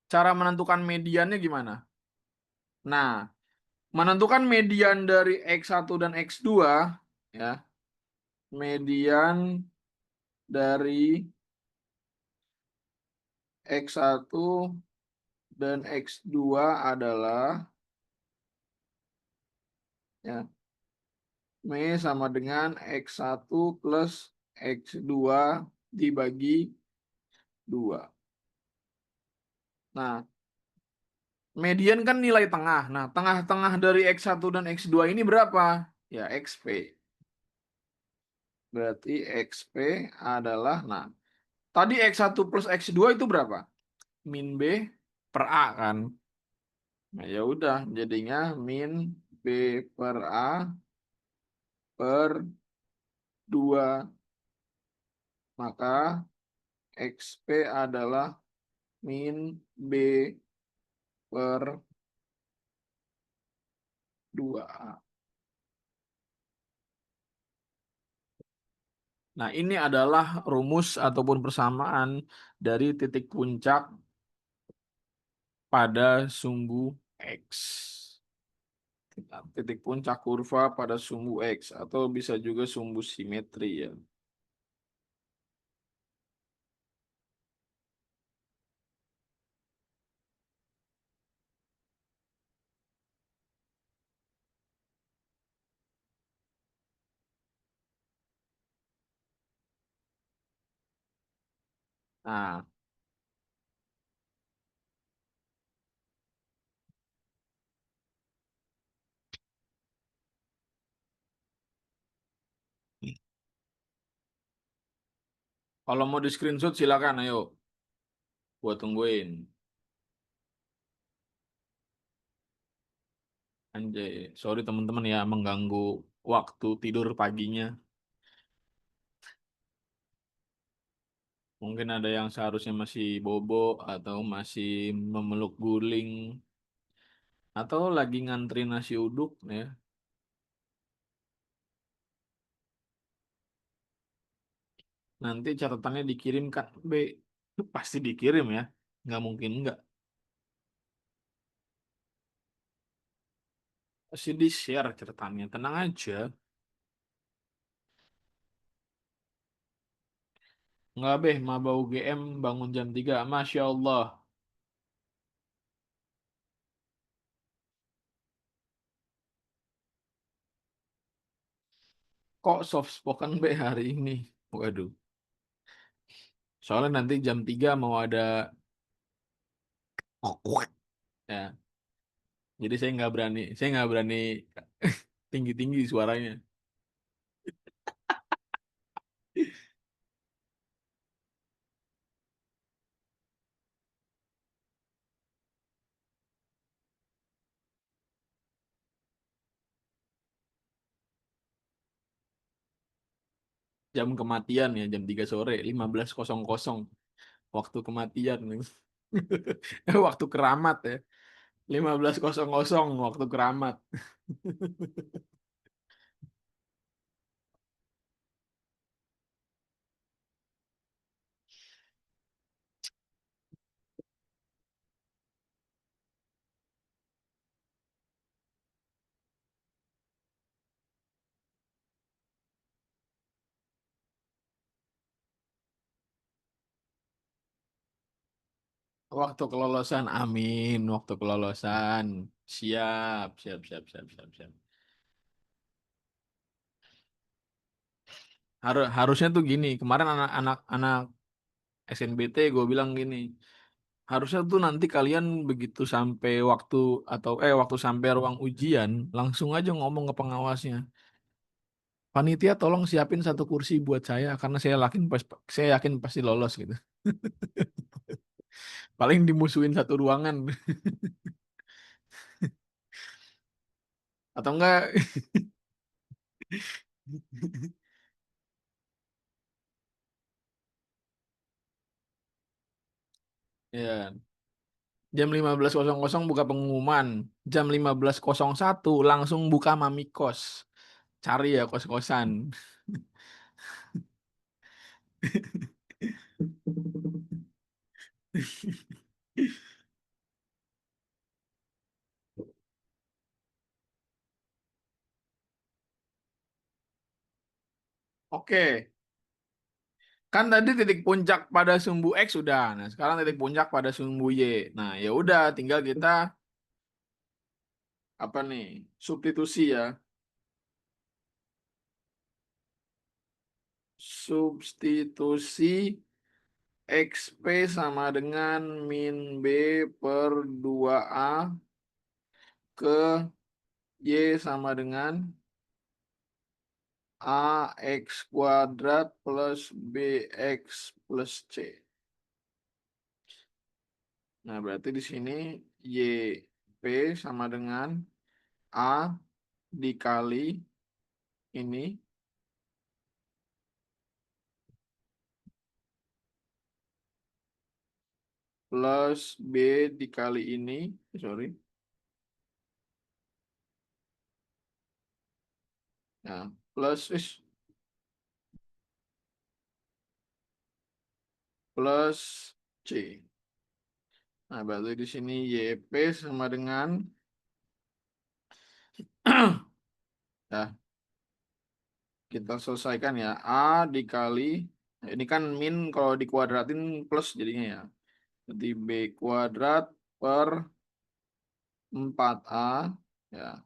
Cara menentukan mediannya gimana? Nah, menentukan median dari X1 dan X2, ya, median dari X1 dan X2 adalah, ya, M sama dengan X1 plus X2 dibagi 2. Nah, median kan nilai tengah. Nah, tengah-tengah dari X1 dan X2 ini berapa? Ya, XP. Berarti XP adalah, nah, tadi X1 plus X2 itu berapa? Min B per A kan? Nah, ya udah, jadinya min B per A per 2. Maka XP adalah min B per 2A. Nah, ini adalah rumus ataupun persamaan dari titik puncak pada sumbu X. Titik puncak kurva pada sumbu X atau bisa juga sumbu simetri ya. Nah, kalau mau di screenshot silakan, ayo, gua tungguin. Anjay, sorry teman-teman ya mengganggu waktu tidur paginya. Mungkin ada yang seharusnya masih bobo atau masih memeluk guling atau lagi ngantri nasi uduk ya. Nanti catatannya dikirimkan B. Pasti dikirim ya. Nggak mungkin nggak. Pasti di-share catatannya. Tenang aja. Nggak beh, Maba UGM bangun jam 3. Masya Allah. Kok soft spoken be hari ini? Waduh. Soalnya nanti jam 3 mau ada ya. Jadi saya nggak berani tinggi-tinggi suaranya. Jam kematian ya, jam 3 sore, 15.00 waktu kematian. Waktu keramat ya. 15.00 waktu keramat. Waktu kelolosan, amin. Waktu kelolosan, siap, siap, siap, siap, siap, siap. Harusnya tuh gini. Kemarin anak-anak anak SNBT gue bilang gini. Harusnya tuh nanti kalian begitu sampai waktu sampai ruang ujian, langsung aja ngomong ke pengawasnya. Panitia tolong siapin 1 kursi buat saya karena saya yakin pasti lolos gitu. Paling dimusuhin 1 ruangan atau enggak ya. Jam 15.00 buka pengumuman. Jam 15.01 langsung buka mami kos. Cari ya kos-kosan. Oke, kan tadi titik puncak pada sumbu X sudah. Nah, sekarang titik puncak pada sumbu Y. Nah, ya udah tinggal kita apa nih? Substitusi ya. Substitusi XP sama dengan min B per 2A ke Y sama dengan AX kuadrat plus BX plus C. Nah, berarti di sini YP sama dengan A dikali ini plus B dikali ini, sorry. Nah, plus plus C. Nah, berarti di sini YP sama dengan ya, kita selesaikan ya. A dikali ini kan min kalau dikuadratin plus jadinya ya. Jadi B kuadrat per 4A ya.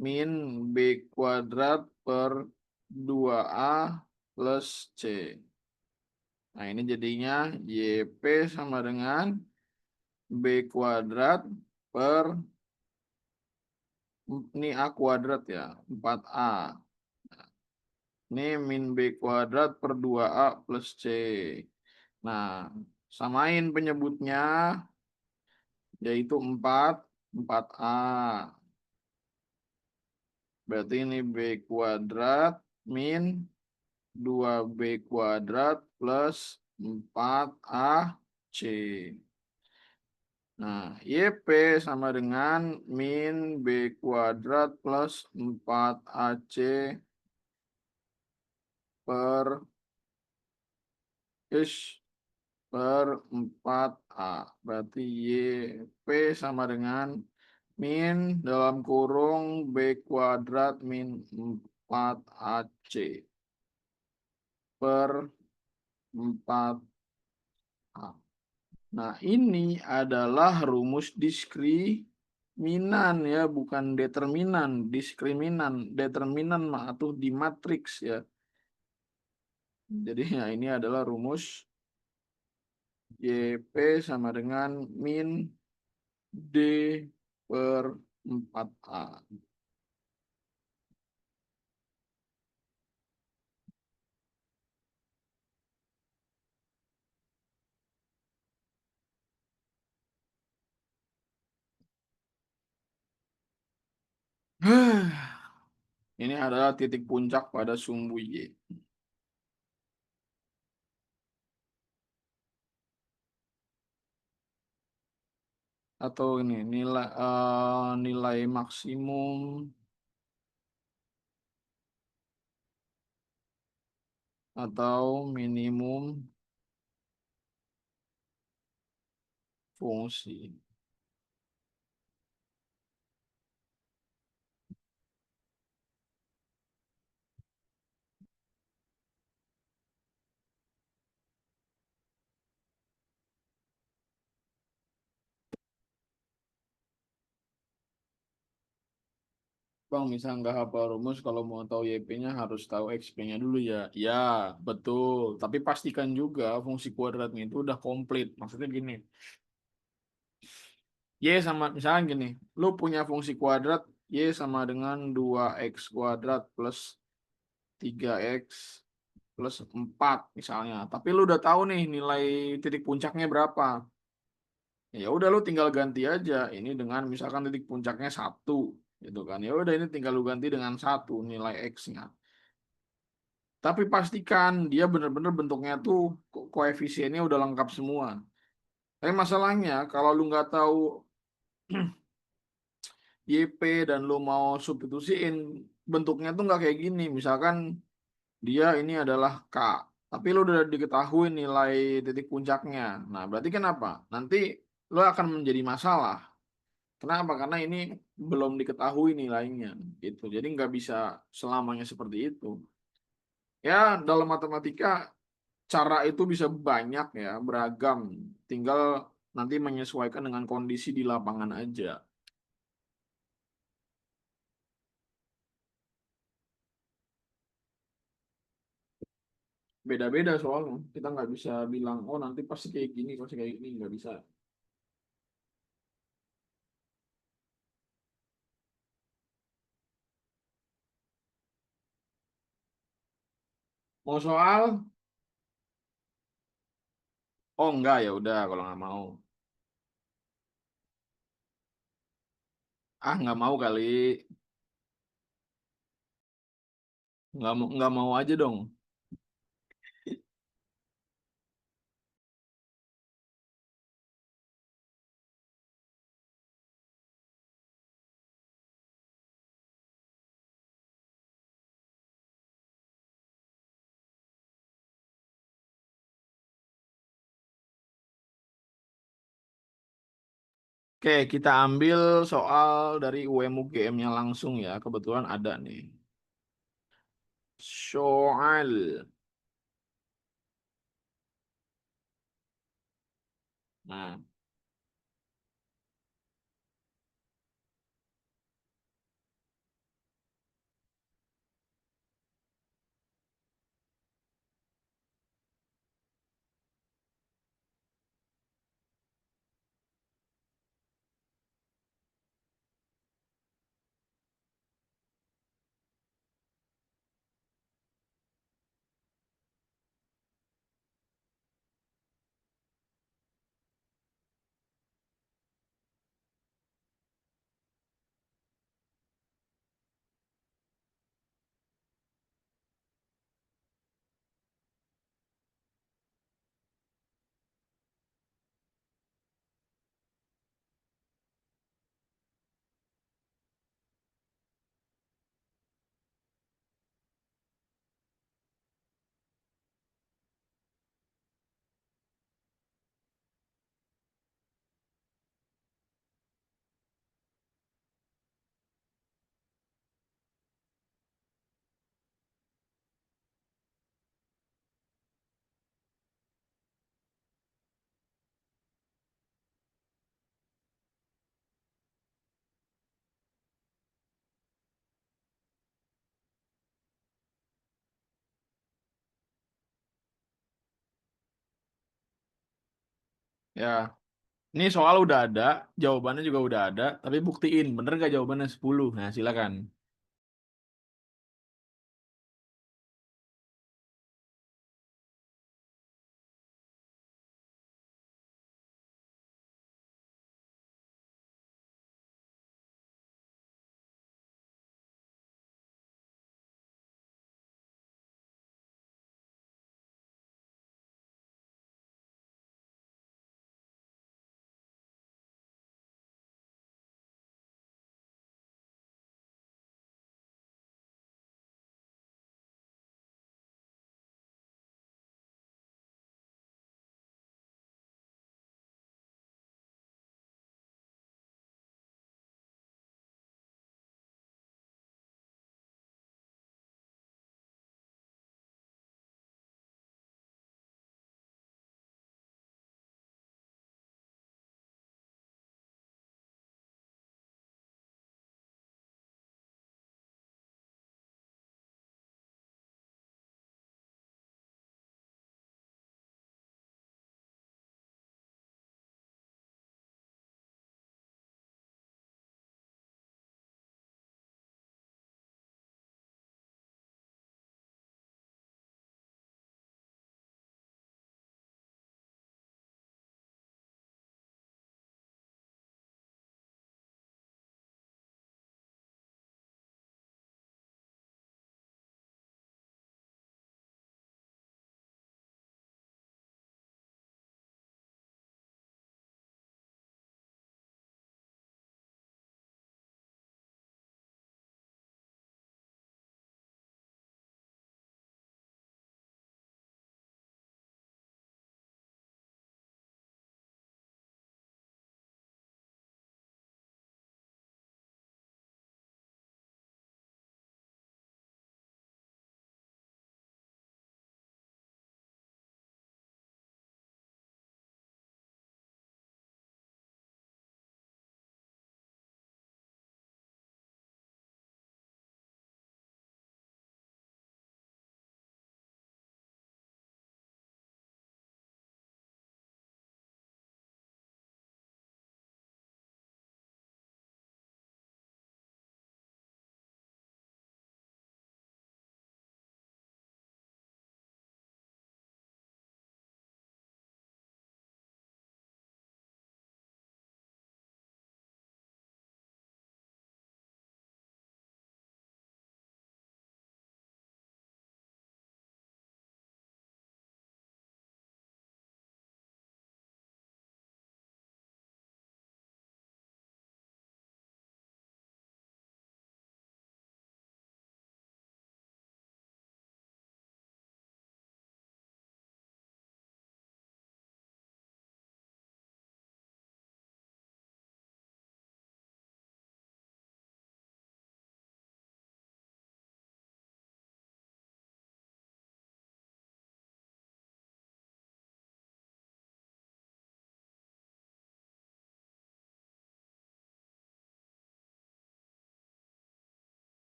Min B kuadrat per 2A plus C. Nah, ini jadinya YP sama dengan B kuadrat per ini A kuadrat ya, 4A. Ini min B kuadrat per 2A plus C. Nah, samain penyebutnya, yaitu 4A. Berarti ini B kuadrat min 2B kuadrat plus 4AC. Nah, YP sama dengan min B kuadrat plus 4AC per Is per 4A. Berarti YP sama dengan min dalam kurung B kuadrat min 4AC per 4A. Nah, ini adalah rumus diskriminan ya, bukan determinan, diskriminan. Determinan mah atuh di matriks ya. Jadi ya ini adalah rumus YP sama dengan min D per 4A. Ini adalah titik puncak pada sumbu Y. Atau ini nilai maksimum atau minimum fungsi. Bang, misal nggak hafal rumus, kalau mau tahu YP-nya harus tahu XP-nya dulu ya. Ya, betul. Tapi pastikan juga fungsi kuadratnya itu udah komplit. Maksudnya gini, Y sama, misalnya gini, lu punya fungsi kuadrat, Y sama dengan 2X kuadrat plus 3X plus 4 misalnya. Tapi lu udah tahu nih nilai titik puncaknya berapa. Ya udah lu tinggal ganti aja ini dengan misalkan titik puncaknya 1 gitu kan. Ya udah ini tinggal lu ganti dengan 1 nilai X-nya. Tapi pastikan dia benar-benar bentuknya tuh koefisiennya udah lengkap semua. Tapi masalahnya kalau lu nggak tahu YP dan lu mau substitusiin bentuknya tuh nggak kayak gini. Misalkan dia ini adalah K, tapi lu udah diketahui nilai titik puncaknya. Nah, berarti kenapa? Nanti lu akan menjadi masalah. Kenapa? Karena ini belum diketahui nilainya, gitu. Jadi nggak bisa selamanya seperti itu. Ya, dalam matematika cara itu bisa banyak ya, beragam. Tinggal nanti menyesuaikan dengan kondisi di lapangan aja. Beda-beda soalnya. Kita nggak bisa bilang, oh nanti pasti kayak gini, pasti kayak gini. Nggak bisa. Mau soal? Oh enggak, ya udah kalau nggak mau. Ah, nggak mau kali. Nggak mau aja dong. Oke, kita ambil soal dari UM UGM-nya langsung ya. Kebetulan ada nih. Soal. Nah, ya. Ini soal udah ada, jawabannya juga udah ada, tapi buktiin bener gak jawabannya 10. Nah, silakan.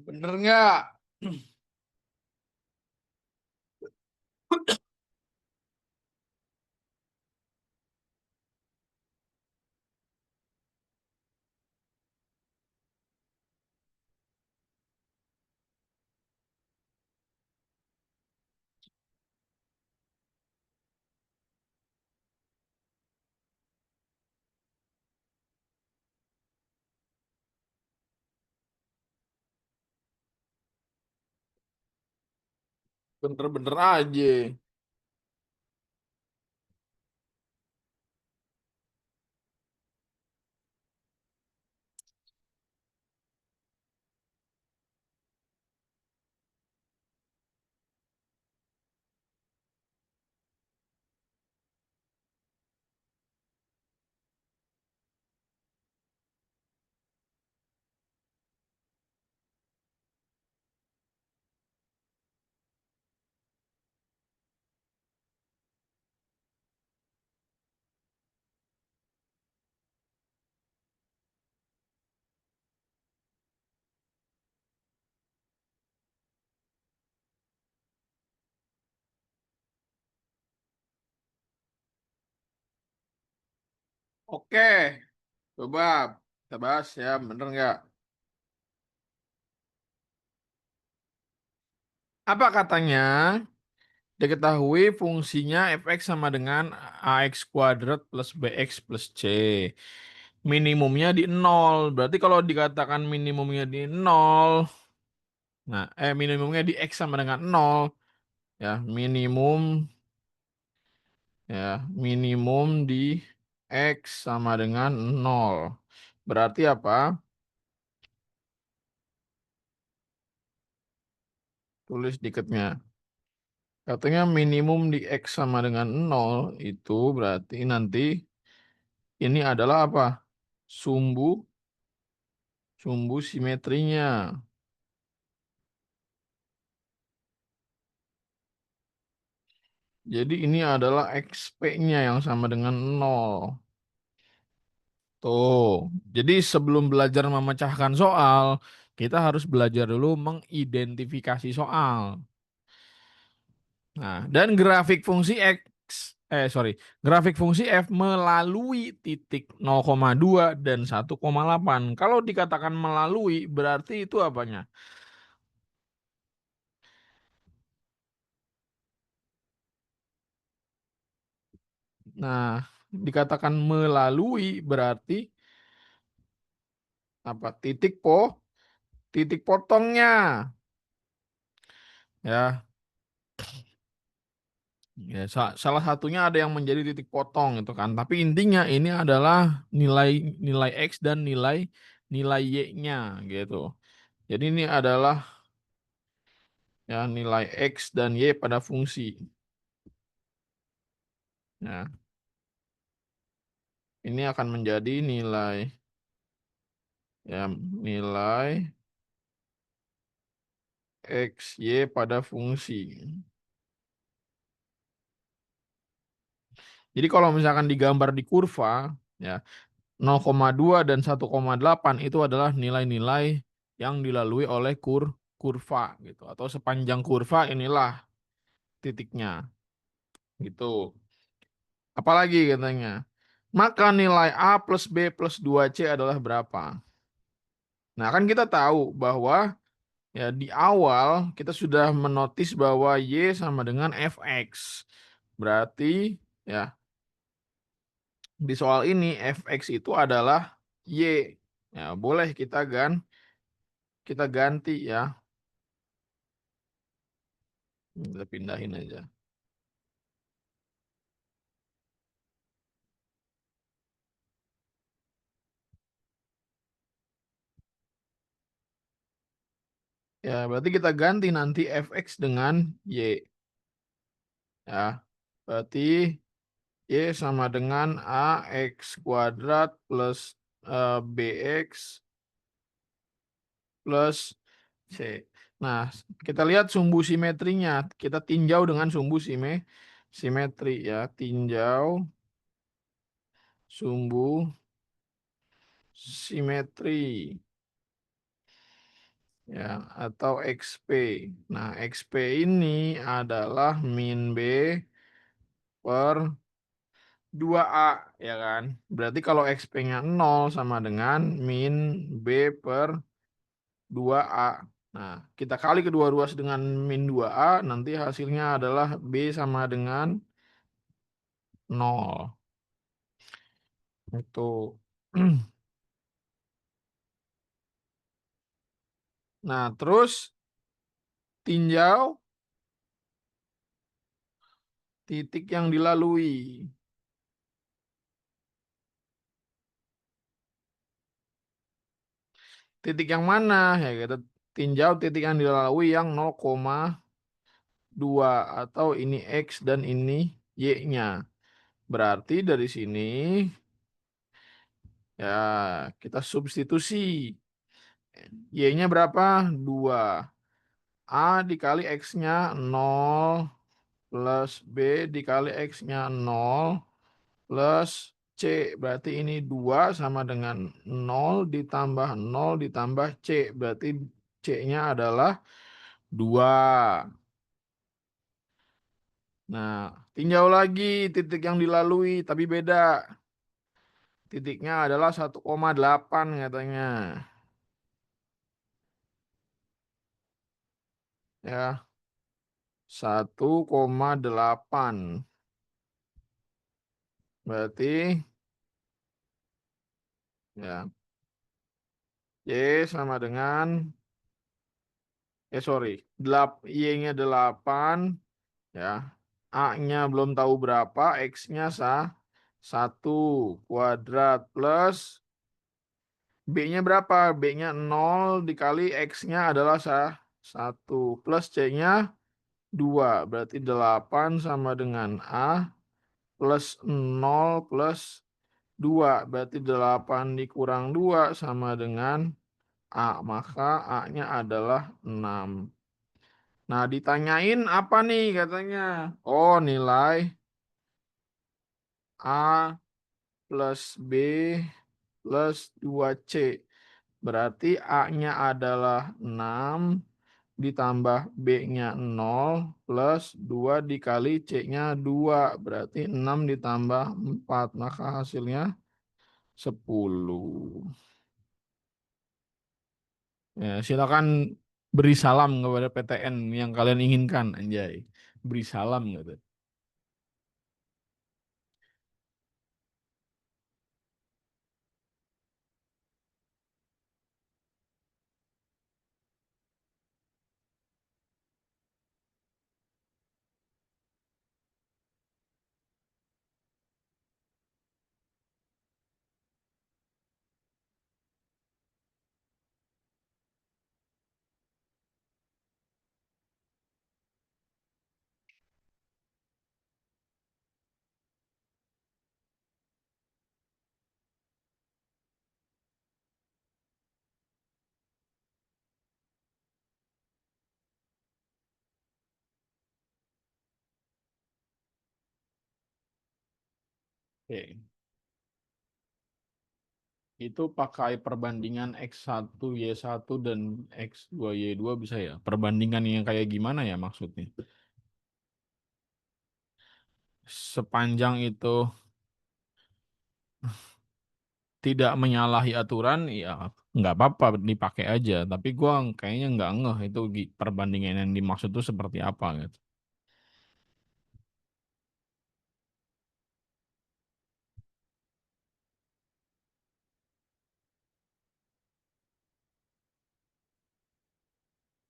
Bener nggak? Bener-bener aja. Oke, coba kita bahas ya, bener nggak? Apa katanya? Diketahui fungsinya fx sama dengan ax kuadrat plus bx plus c. Minimumnya di nol. Berarti kalau dikatakan minimumnya di nol, nah, minimumnya di x sama dengan nol, ya, minimum di x sama dengan nol. Berarti apa? Tulis dikitnya. Katanya minimum di x sama dengan nol itu berarti nanti ini adalah apa? Sumbu sumbu simetrinya. Jadi ini adalah XP-nya yang sama dengan nol. Tuh. Jadi sebelum belajar memecahkan soal, kita harus belajar dulu mengidentifikasi soal. Nah, dan grafik fungsi grafik fungsi f melalui titik 0,2 dan 1,8. Kalau dikatakan melalui, berarti itu apanya? Nah, dikatakan melalui berarti apa? Titik potongnya. Ya, ya, salah satunya ada yang menjadi titik potong itu kan. Tapi intinya ini adalah nilai nilai x dan nilai nilai y-nya gitu. Jadi ini adalah ya nilai x dan y pada fungsi. Ya, ini akan menjadi nilai ya nilai x y pada fungsi. Jadi kalau misalkan digambar di kurva ya 0,2 dan 1,8 itu adalah nilai-nilai yang dilalui oleh kurva gitu atau sepanjang kurva inilah titiknya gitu. Apalagi katanya. Maka nilai A plus B plus 2C adalah berapa? Nah, kan kita tahu bahwa ya di awal kita sudah menotis bahwa Y sama dengan Fx. Berarti ya di soal ini Fx itu adalah Y. Ya, boleh kita ganti ya. Kita pindahin aja. Ya, berarti kita ganti nanti Fx dengan Y. Ya, berarti Y sama dengan AX kuadrat plus BX plus C. Nah, kita lihat sumbu simetrinya. Kita tinjau dengan sumbu simetri ya. Tinjau sumbu simetri. ya, atau XP. Nah, XP ini adalah min B per 2A, ya kan? Berarti kalau XP-nya 0 sama dengan min B per 2A. Nah, kita kali kedua ruas dengan min 2A, nanti hasilnya adalah B sama dengan 0. Itu. Nah, terus tinjau titik yang dilalui. Titik yang mana? Ya, kita tinjau titik yang dilalui yang 0,2 atau ini X dan ini Y-nya. Berarti dari sini ya kita substitusi. Y-nya berapa? 2. A dikali X-nya 0 plus B dikali X-nya 0 plus C. Berarti ini 2 sama dengan 0 ditambah 0 ditambah C. Berarti C-nya adalah 2. Nah, tinjau lagi titik yang dilalui, tapi beda. Titiknya adalah 1,8 katanya. Ya, 1,8. Berarti ya Y sama dengan sorry, Y-nya 8 ya. A-nya belum tahu berapa, X-nya 1 kuadrat plus B-nya berapa? B-nya 0 dikali X-nya adalah 1 plus C-nya 2. Berarti 8 sama dengan A plus 0 plus 2. Berarti 8 dikurang 2 sama dengan A. Maka A-nya adalah 6. Nah, ditanyain apa nih katanya? Oh, nilai A plus B plus 2C. Berarti A-nya adalah 6 ditambah B-nya 0 plus 2 dikali C-nya 2. Berarti 6 ditambah 4. Maka hasilnya 10. Ya, silakan beri salam kepada PTN yang kalian inginkan, anjay. Beri salam gitu. Oke. Itu pakai perbandingan X1, Y1 dan X2, Y2 bisa ya? Perbandingan yang kayak gimana ya maksudnya? Sepanjang itu tidak menyalahi aturan, ya nggak apa-apa dipakai aja. Tapi gua kayaknya nggak ngeh itu perbandingan yang dimaksud itu seperti apa gitu.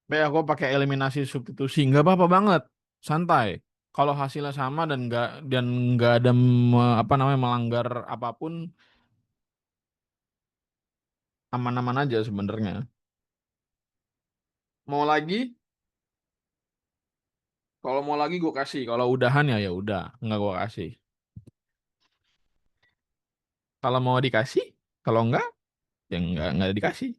Baik, aku pakai eliminasi substitusi, nggak apa-apa banget, santai. Kalau hasilnya sama dan nggak ada apa namanya melanggar apapun, aman-aman aja sebenarnya. Mau lagi? Kalau mau lagi gue kasih. Kalau udahan ya ya udah, nggak gue kasih. Kalau mau dikasih, kalau enggak, ya nggak dikasih.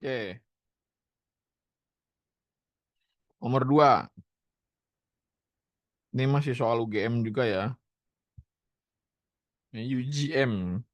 Oke. Nomor 2. Ini masih soal UGM juga ya. Ini UGM.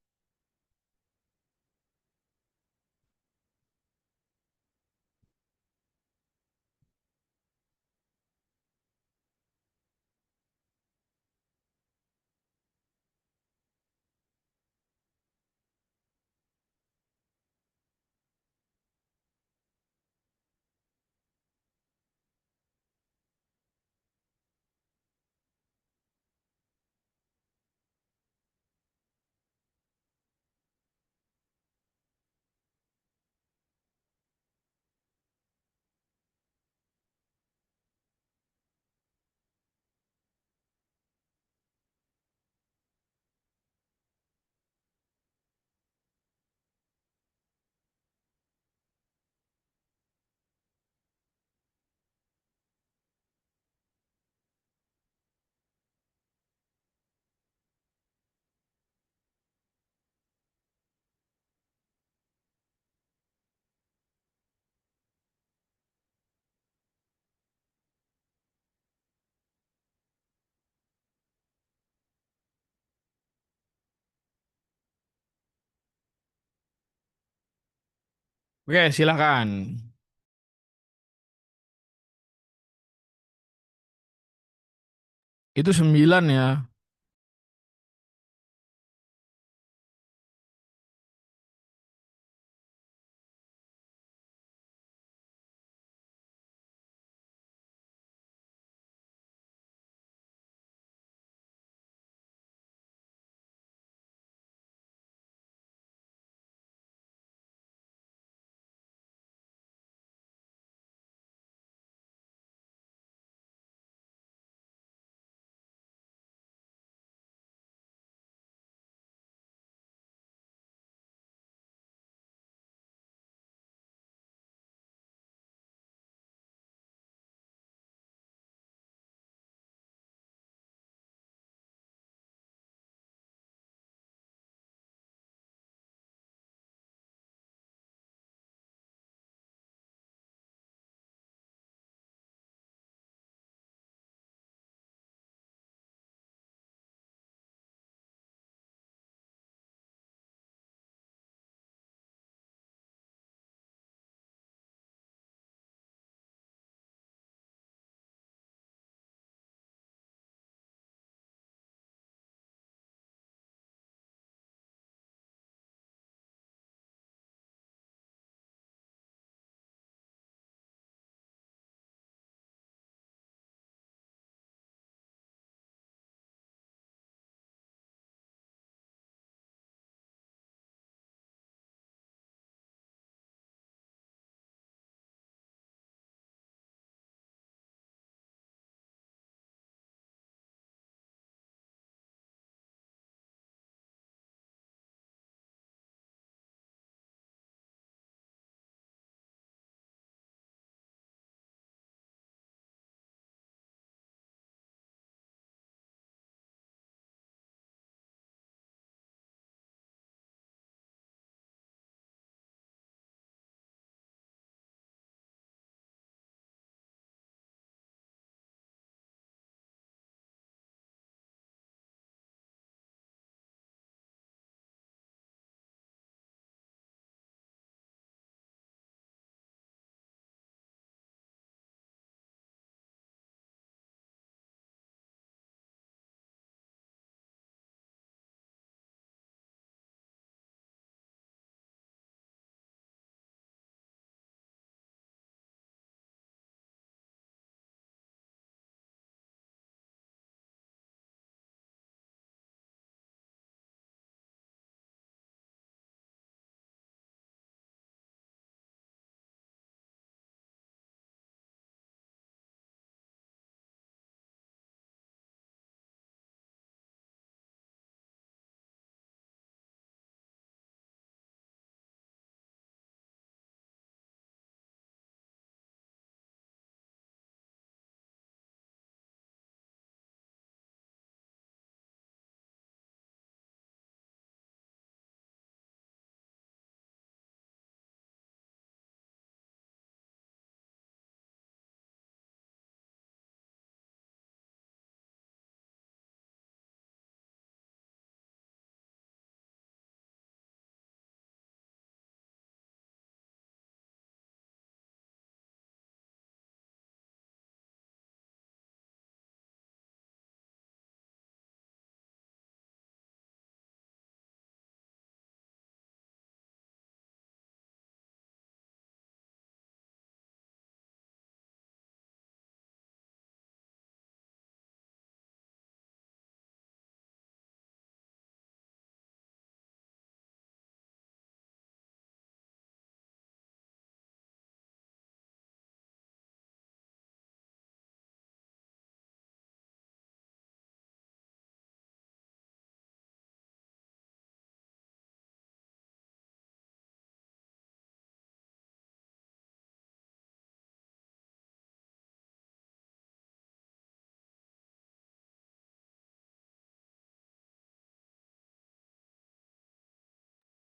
Oke, silakan. Itu 9 ya.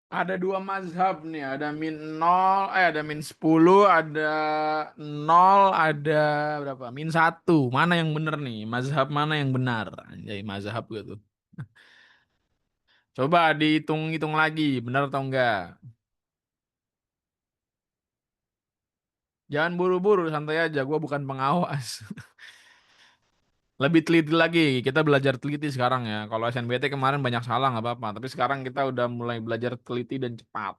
Ada dua mazhab nih, ada min 0, ada min 10, ada 0, ada berapa? Min 1. Mana yang benar nih? Mazhab mana yang benar? Anjay, mazhab gitu. Coba dihitung-hitung lagi, benar atau enggak? Jangan buru-buru, santai aja. Gua bukan pengawas. Lebih teliti lagi, kita belajar teliti sekarang ya. Kalau SNBT kemarin banyak salah nggak apa-apa, tapi sekarang kita udah mulai belajar teliti dan cepat.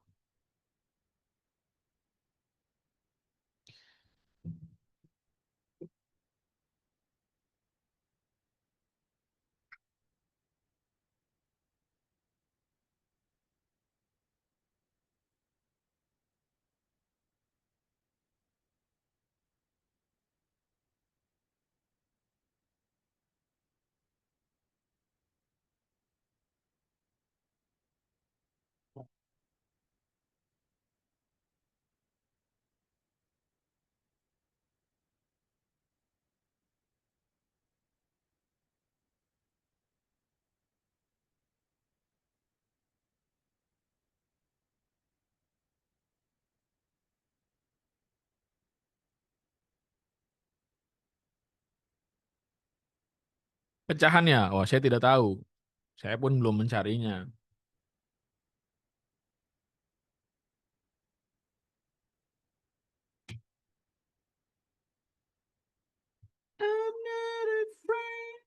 Pecahannya, oh saya tidak tahu. Saya pun belum mencarinya. I'm not afraid.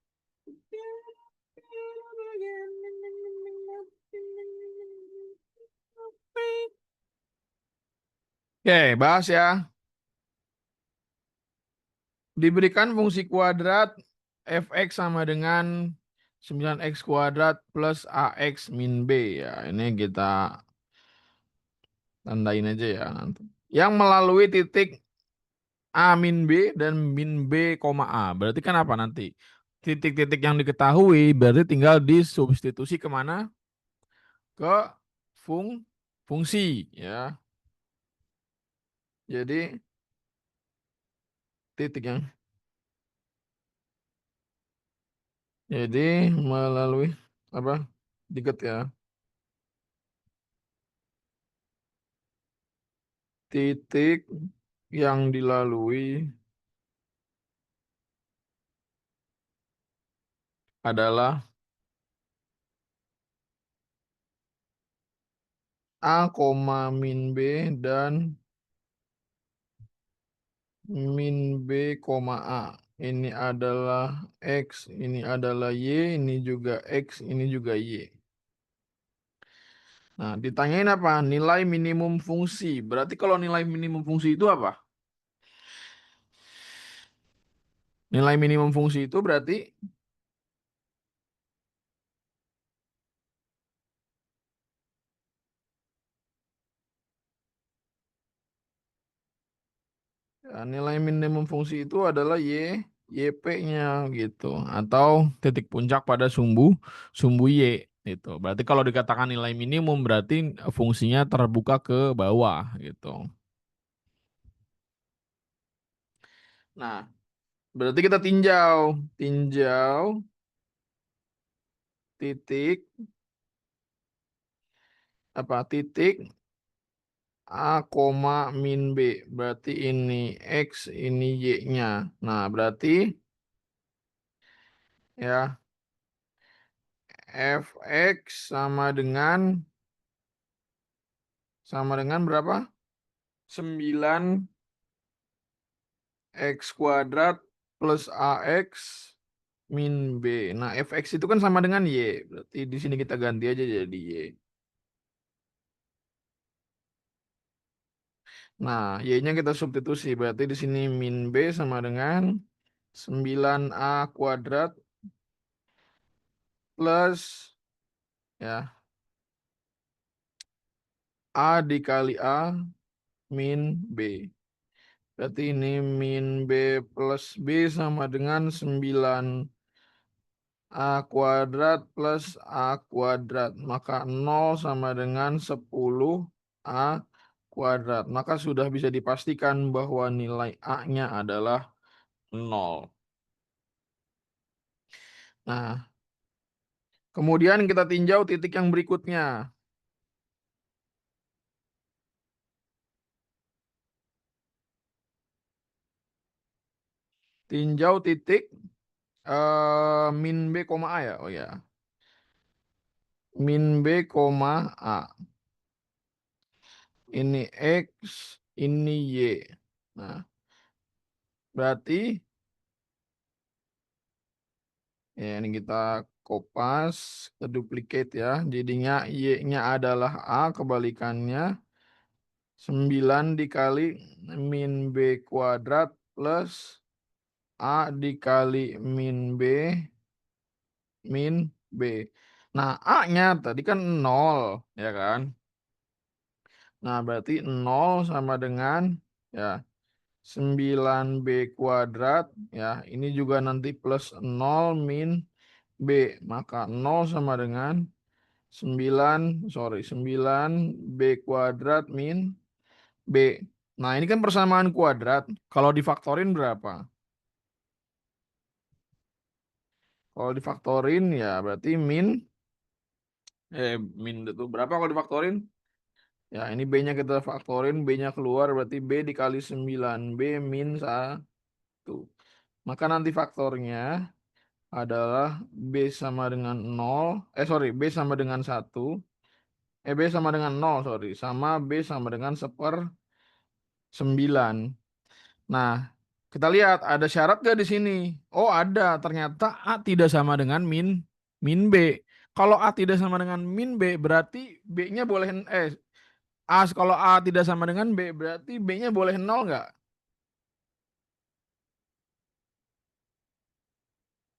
Oke, bahas ya. Diberikan fungsi kuadrat fx sama dengan 9x kuadrat plus ax min b ya. Ini kita tandain aja ya nanti. Yang melalui titik A min B dan min B, koma A. Berarti kan apa nanti? Titik-titik yang diketahui berarti tinggal disubstitusi kemana? Ke fungsi ya. Jadi titik yang melalui apa? Diket ya. Titik yang dilalui adalah A, min B dan min B, A. Ini adalah X, ini adalah Y, ini juga X, ini juga Y. Nah, ditanyain apa? Nilai minimum fungsi. Berarti kalau nilai minimum fungsi itu apa? Nilai minimum fungsi itu berarti ya, nilai minimum fungsi itu adalah YP-nya gitu, atau titik puncak pada sumbu Y gitu. Berarti kalau dikatakan nilai minimum berarti fungsinya terbuka ke bawah gitu. Nah, berarti kita tinjau, tinjau titik apa titik A, min B. Berarti ini X, ini Y-nya. Nah, berarti ya fx sama dengan berapa? 9x kuadrat plus ax min b. Nah, fx itu kan sama dengan y. Berarti di sini kita ganti aja jadi y. Nah, y-nya kita substitusi. Berarti di sini min b sama dengan 9a kuadrat plus ya a dikali a min b. Berarti ini min b plus b sama dengan 9a kuadrat plus a kuadrat. Maka 0 sama dengan 10a kuadrat. Maka sudah bisa dipastikan bahwa nilai a-nya adalah 0. Nah, kemudian kita tinjau titik yang berikutnya. Tinjau titik min B, koma A ya. Oh ya. Min B, koma A. Ini X, ini Y. Nah, berarti ya ini kita kopas, kita duplicate ya. Jadinya Y-nya adalah A, kebalikannya 9 dikali min B kuadrat plus A dikali min B min B. Nah, A-nya tadi kan 0, ya kan? Nah, berarti 0 sama dengan ya 9B kuadrat, ya ini juga nanti plus 0 min B. Maka 0 sama dengan 9B kuadrat min B. Nah, ini kan persamaan kuadrat. Kalau difaktorin berapa? Kalau difaktorin ya berarti min itu berapa kalau difaktorin? Ya, ini B-nya kita faktorin, B-nya keluar berarti B dikali 9B min 1. Maka nanti faktornya adalah B sama dengan 0, B sama dengan 1, B sama dengan 0, sama B sama dengan 1/9. Nah, kita lihat ada syarat gak di sini? Oh, ada. Ternyata A tidak sama dengan min B. Kalau A tidak sama dengan min B, berarti B-nya boleh kalau A tidak sama dengan B, berarti B-nya boleh 0 nggak?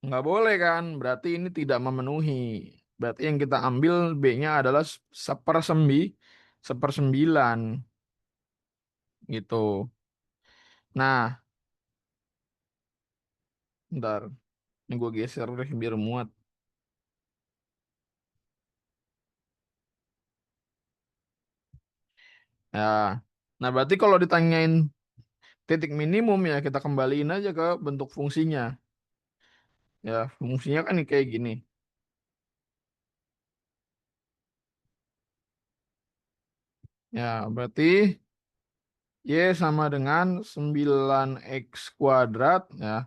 Nggak boleh kan? Berarti ini tidak memenuhi. Berarti yang kita ambil B-nya adalah 1/9 gitu. Nah, ntar ini gue geser deh biar muat. Ya, nah berarti kalau ditanyain titik minimum ya kita kembaliin aja ke bentuk fungsinya. Ya, fungsinya kan kayak gini. Ya, berarti Y sama dengan 9X kuadrat ya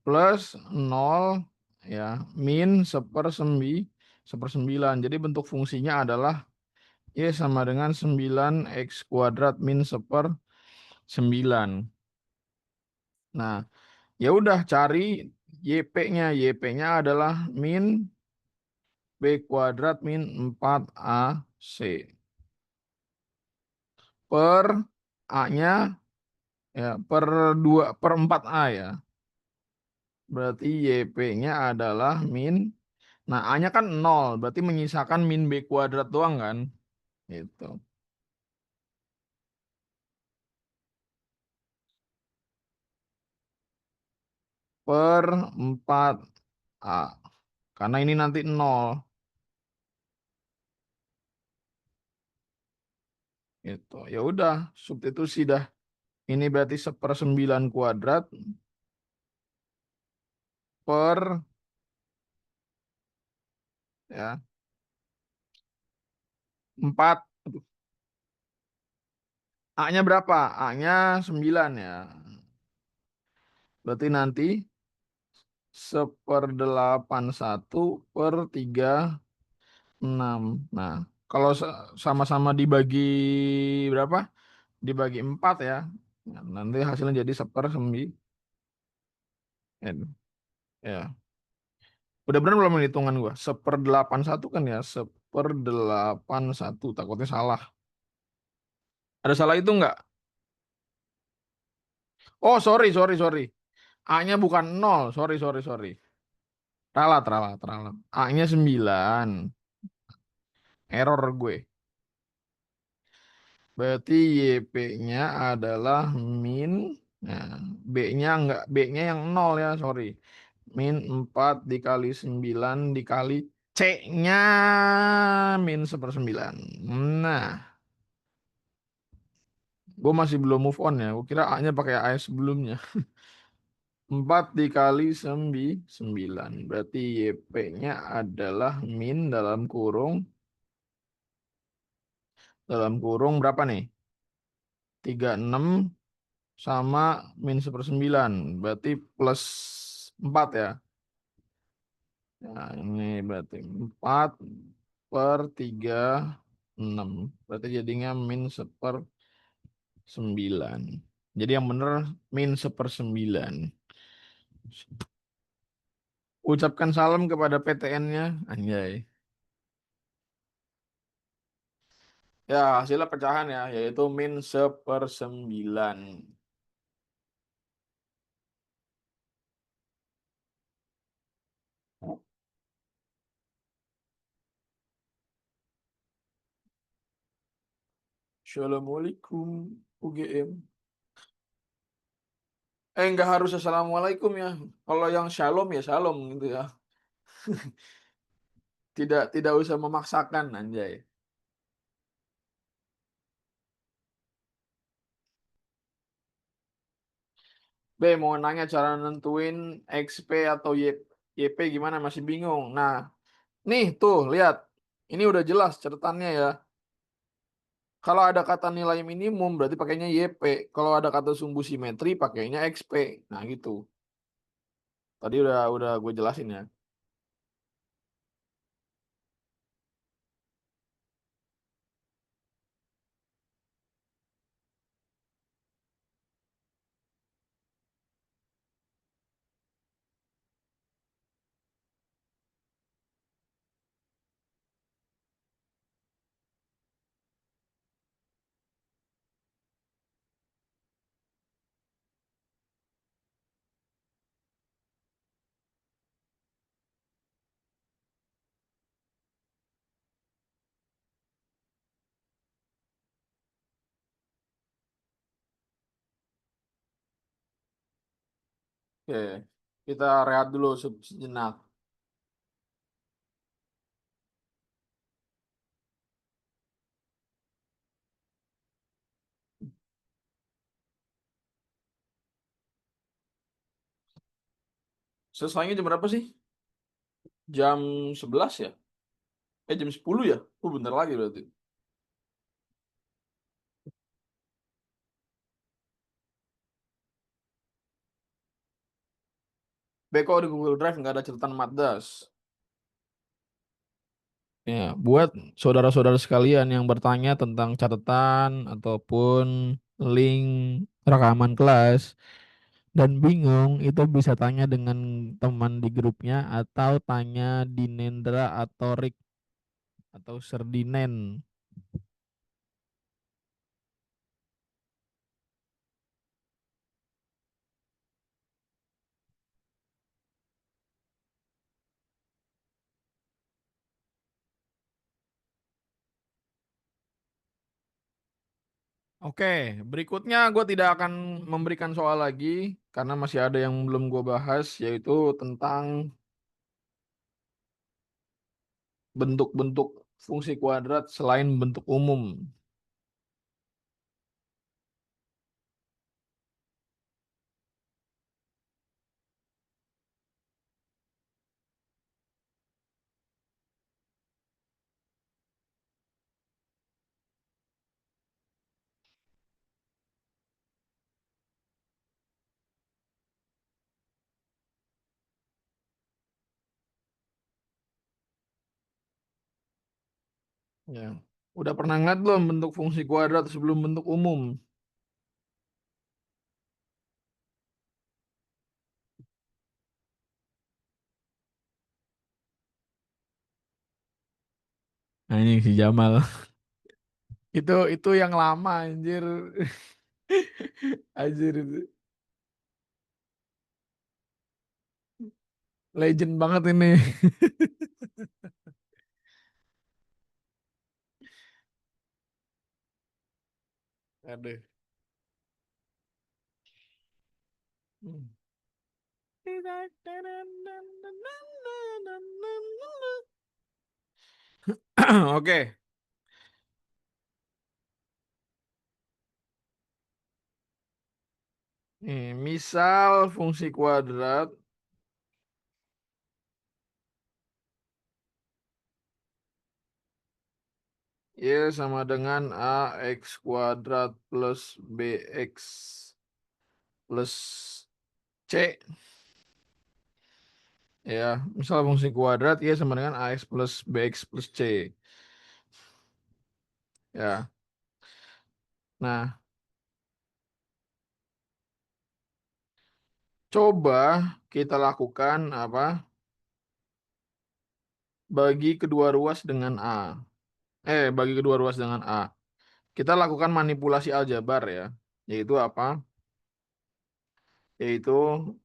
plus 0 ya min 1/9. Jadi bentuk fungsinya adalah Y sama dengan 9X kuadrat min 1/9. Nah, ya udah cari YP-nya. YP-nya adalah min B kuadrat min 4AC per A-nya ya per 4A ya. Berarti YP-nya adalah nah A-nya kan 0, berarti menyisakan min B kuadrat doang kan? Gitu. Per 4A. Karena ini nanti 0. Gitu. Ya udah, substitusi dah. Ini berarti 1/9 kuadrat per ya 4. A-nya berapa? A-nya 9 ya. Berarti nanti 1/81/36. Nah, kalau sama-sama dibagi berapa? Dibagi 4 ya. Nah, nanti hasilnya jadi 1/9. Ya. Udah benar belum hitungan gua? 1/81 kan ya? 1/81. Takutnya salah. Ada salah itu enggak? Oh, sorry. A-nya bukan 0. Sorry. Ralat. A-nya 9. Error gue. Berarti YP-nya adalah min, nah, B-nya yang 0 ya, min 4 dikali 9 dikali C-nya min 1/9. Nah, gue masih belum move on ya, gue kira A-nya pakai A sebelumnya. 4 dikali 9, berarti YP-nya adalah min dalam kurung berapa nih? 36 sama min 1/9. Berarti plus 4 ya. Nah, ini berarti 4 per 3, 6. Berarti jadinya min 1/9. Jadi yang benar min 1/9. Ucapkan salam kepada PTN-nya. Anjay. Ya, hasilnya pecahan ya, yaitu min 1/9. Assalamualaikum UGM. Nggak harus assalamualaikum ya. Kalau yang shalom ya shalom gitu ya. Tidak usah memaksakan anjay. B mau nanya cara nentuin XP atau YP gimana masih bingung. Nah, nih tuh lihat. Ini udah jelas catatannya ya. Kalau ada kata nilai minimum berarti pakainya YP. Kalau ada kata sumbu simetri pakainya XP. Nah, gitu. Tadi udah gue jelasin ya. Oke, kita rehat dulu sejenak. Selesainya jam berapa sih? Jam 11 ya? Jam 10 ya? Bentar lagi berarti. Beko di Google Drive nggak ada catatan Matdas. Ya, buat saudara-saudara sekalian yang bertanya tentang catatan ataupun link rekaman kelas dan bingung, itu bisa tanya dengan teman di grupnya atau tanya di Nendra atau Rick atau Serdinen. Oke, berikutnya gue tidak akan memberikan soal lagi karena masih ada yang belum gue bahas, yaitu tentang bentuk-bentuk fungsi kuadrat selain bentuk umum. Ya. Udah pernah ngeliat belum bentuk fungsi kuadrat sebelum bentuk umum? Nah ini si Jamal. Itu yang lama anjir. Anjir itu. Legend banget ini. Aduh. Hmm. Oke. Nih, misal fungsi kuadrat Y sama dengan AX kuadrat plus BX. plus C. Ya, misal fungsi kuadrat Y sama dengan AX plus BX plus C. Ya. Nah, coba kita lakukan apa? Bagi kedua ruas dengan A. Bagi kedua ruas dengan A. Kita lakukan manipulasi aljabar ya. Yaitu apa? Yaitu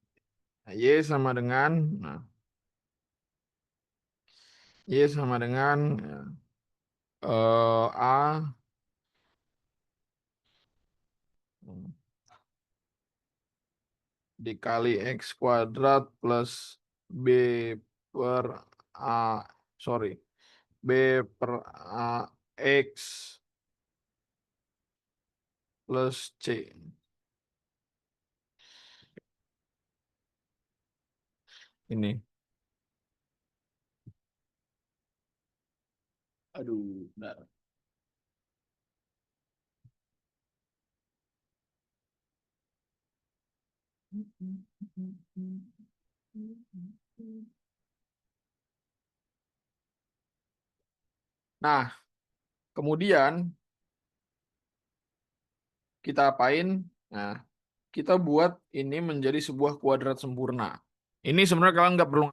Y sama dengan nah, Y sama dengan A dikali X kuadrat plus B per A, sorry, B per A X plus C. Ini. Aduh, bentar. Nah, kemudian kita apain? Nah, kita buat ini menjadi sebuah kuadrat sempurna. Ini sebenarnya kalian nggak perlu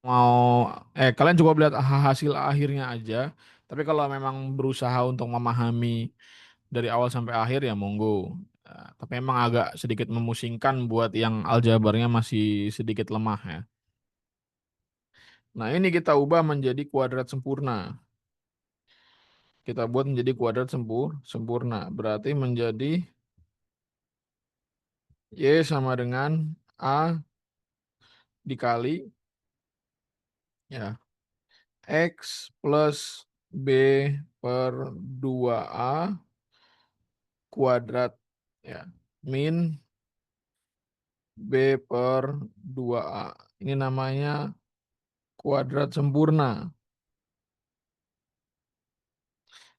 mau kalian coba lihat hasil akhirnya aja. Tapi kalau memang berusaha untuk memahami dari awal sampai akhir ya monggo. Tapi emang agak sedikit memusingkan buat yang aljabarnya masih sedikit lemah ya. Nah, ini kita ubah menjadi kuadrat sempurna. Kita buat menjadi kuadrat sempurna. Berarti menjadi Y sama dengan A dikali ya X plus B per 2A kuadrat ya min B per 2A. Ini namanya kuadrat sempurna.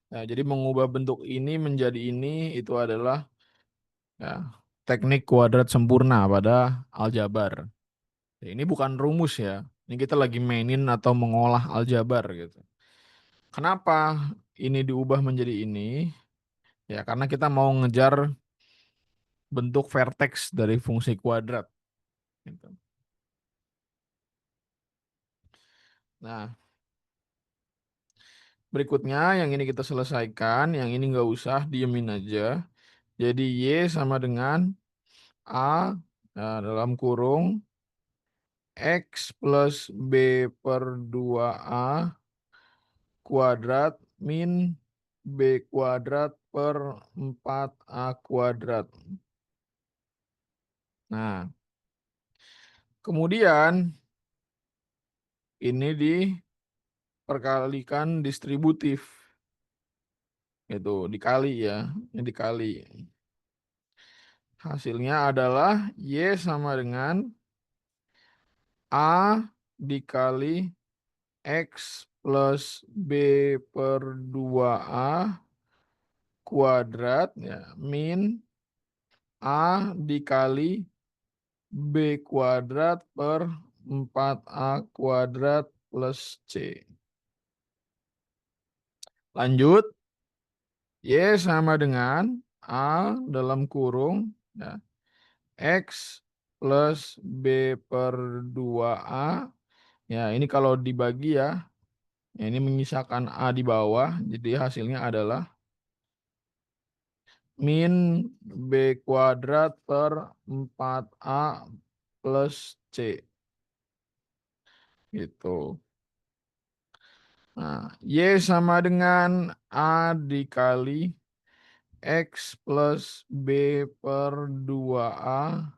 Nah, jadi mengubah bentuk ini menjadi ini itu adalah ya, teknik kuadrat sempurna pada aljabar. Ini bukan rumus ya. Ini kita lagi mainin atau mengolah aljabar gitu. Kenapa ini diubah menjadi ini? Ya, karena kita mau ngejar bentuk vertex dari fungsi kuadrat. Gitu. Nah, berikutnya yang ini kita selesaikan, yang ini nggak usah, diemin aja. Jadi Y sama dengan A dalam kurung X plus B per 2A kuadrat min B kuadrat per 4A kuadrat. Nah, kemudian ini diperkalikan distributif. Itu dikali ya, ini dikali. Hasilnya adalah Y sama dengan A dikali X plus B per 2A kuadrat ya, min A dikali B kuadrat per 4A kuadrat plus C. Lanjut, Y sama dengan A dalam kurung ya, X plus B per 2A. Ya, ini kalau dibagi ya, ini menyisakan A di bawah, jadi hasilnya adalah min B kuadrat per 4A plus C. Gitu. Nah, Y sama dengan A dikali X plus B per 2A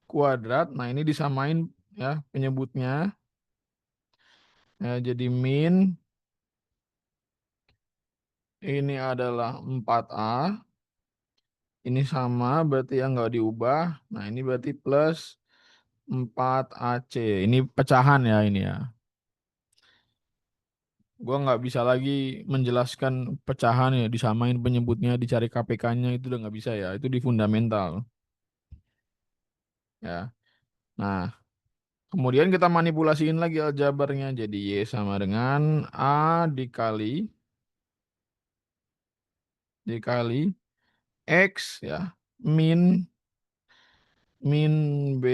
kuadrat. Nah, ini disamain ya penyebutnya. Ya, jadi min ini adalah 4A. Ini sama berarti yang nggak diubah. Nah, ini berarti plus 4AC. Ini pecahan ya ini ya. Gua nggak bisa lagi menjelaskan pecahan ya, disamain penyebutnya, dicari KPK-nya itu udah nggak bisa ya. Itu di fundamental ya. Nah, kemudian kita manipulasiin lagi aljabarnya. Jadi Y sama dengan A dikali X ya, min min B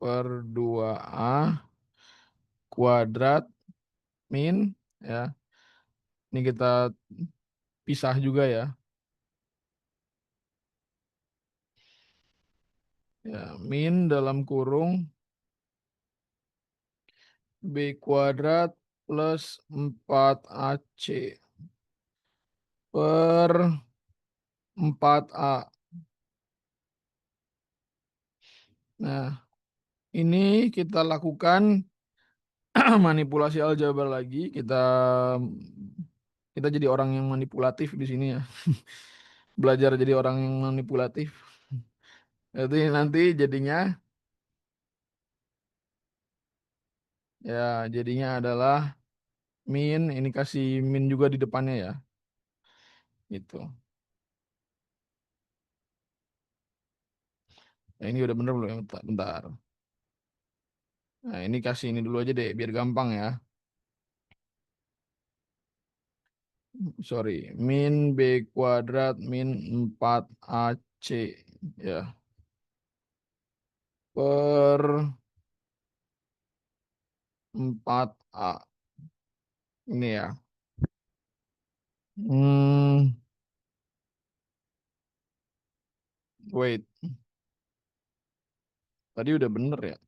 per 2A kuadrat min ya. Ini kita pisah juga ya. Ya, min dalam kurung B kuadrat plus 4AC per 4A. Nah, ini kita lakukan manipulasi aljabar lagi. Kita jadi orang yang manipulatif di sini ya. Belajar jadi orang yang manipulatif. Jadi nanti jadinya adalah min, ini kasih min juga di depannya ya. Gitu. Nah, ini udah bener belum? Bentar. Bentar. Nah, ini kasih ini dulu aja deh biar gampang ya. Sorry, min B kuadrat min 4AC ya per 4A. Ini ya. Hmm, wait. Tadi udah bener ya.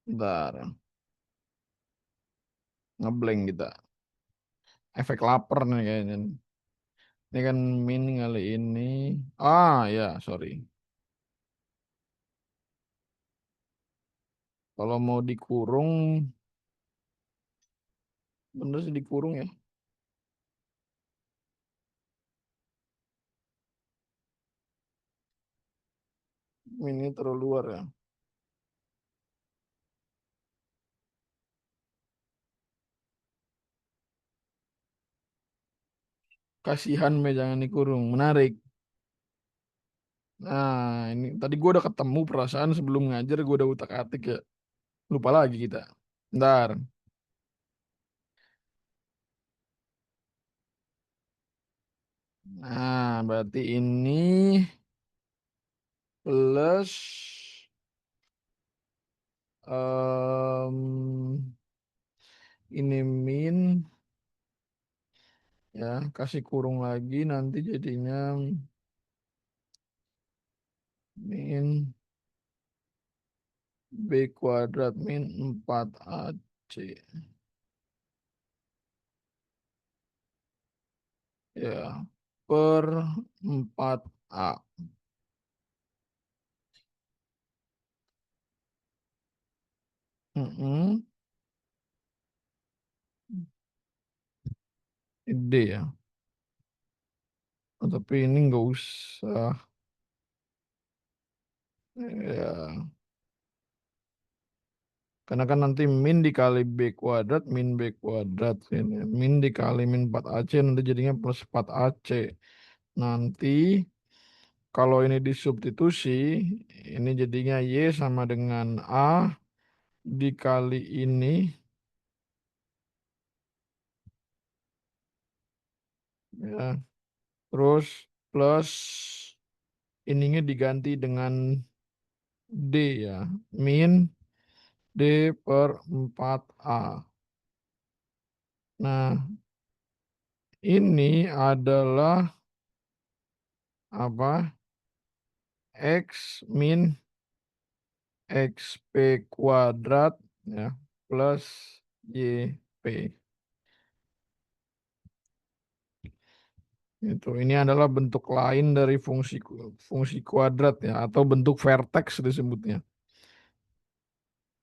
Bentar. Ngeblank kita. Efek lapar nih kayaknya. Ini kan min kali ini. Ah ya, sorry. Kalau mau dikurung, bener sih dikurung ya. Min ini terlalu luar ya. Kasihan me jangan dikurung. Menarik. Nah, ini tadi gua udah ketemu perasaan sebelum ngajar gua udah utak-atik ya. Lupa lagi kita. Bentar. Nah, berarti ini plus ini min ya, kasih kurung lagi nanti jadinya min B kuadrat min 4AC ya per 4A. Mm-mm. D ya. Oh, tapi ini nggak usah ya. Karena kan nanti min dikali B kuadrat, min B kuadrat. Ini. Min dikali min 4AC nanti jadinya plus 4AC. Nanti kalau ini disubstitusi, ini jadinya Y sama dengan A dikali ini, ya. Terus plus ininya diganti dengan D ya. Min D per 4A. Nah, ini adalah apa? X min XP kuadrat ya plus YP. Itu ini adalah bentuk lain dari fungsi kuadrat ya atau bentuk vertex disebutnya.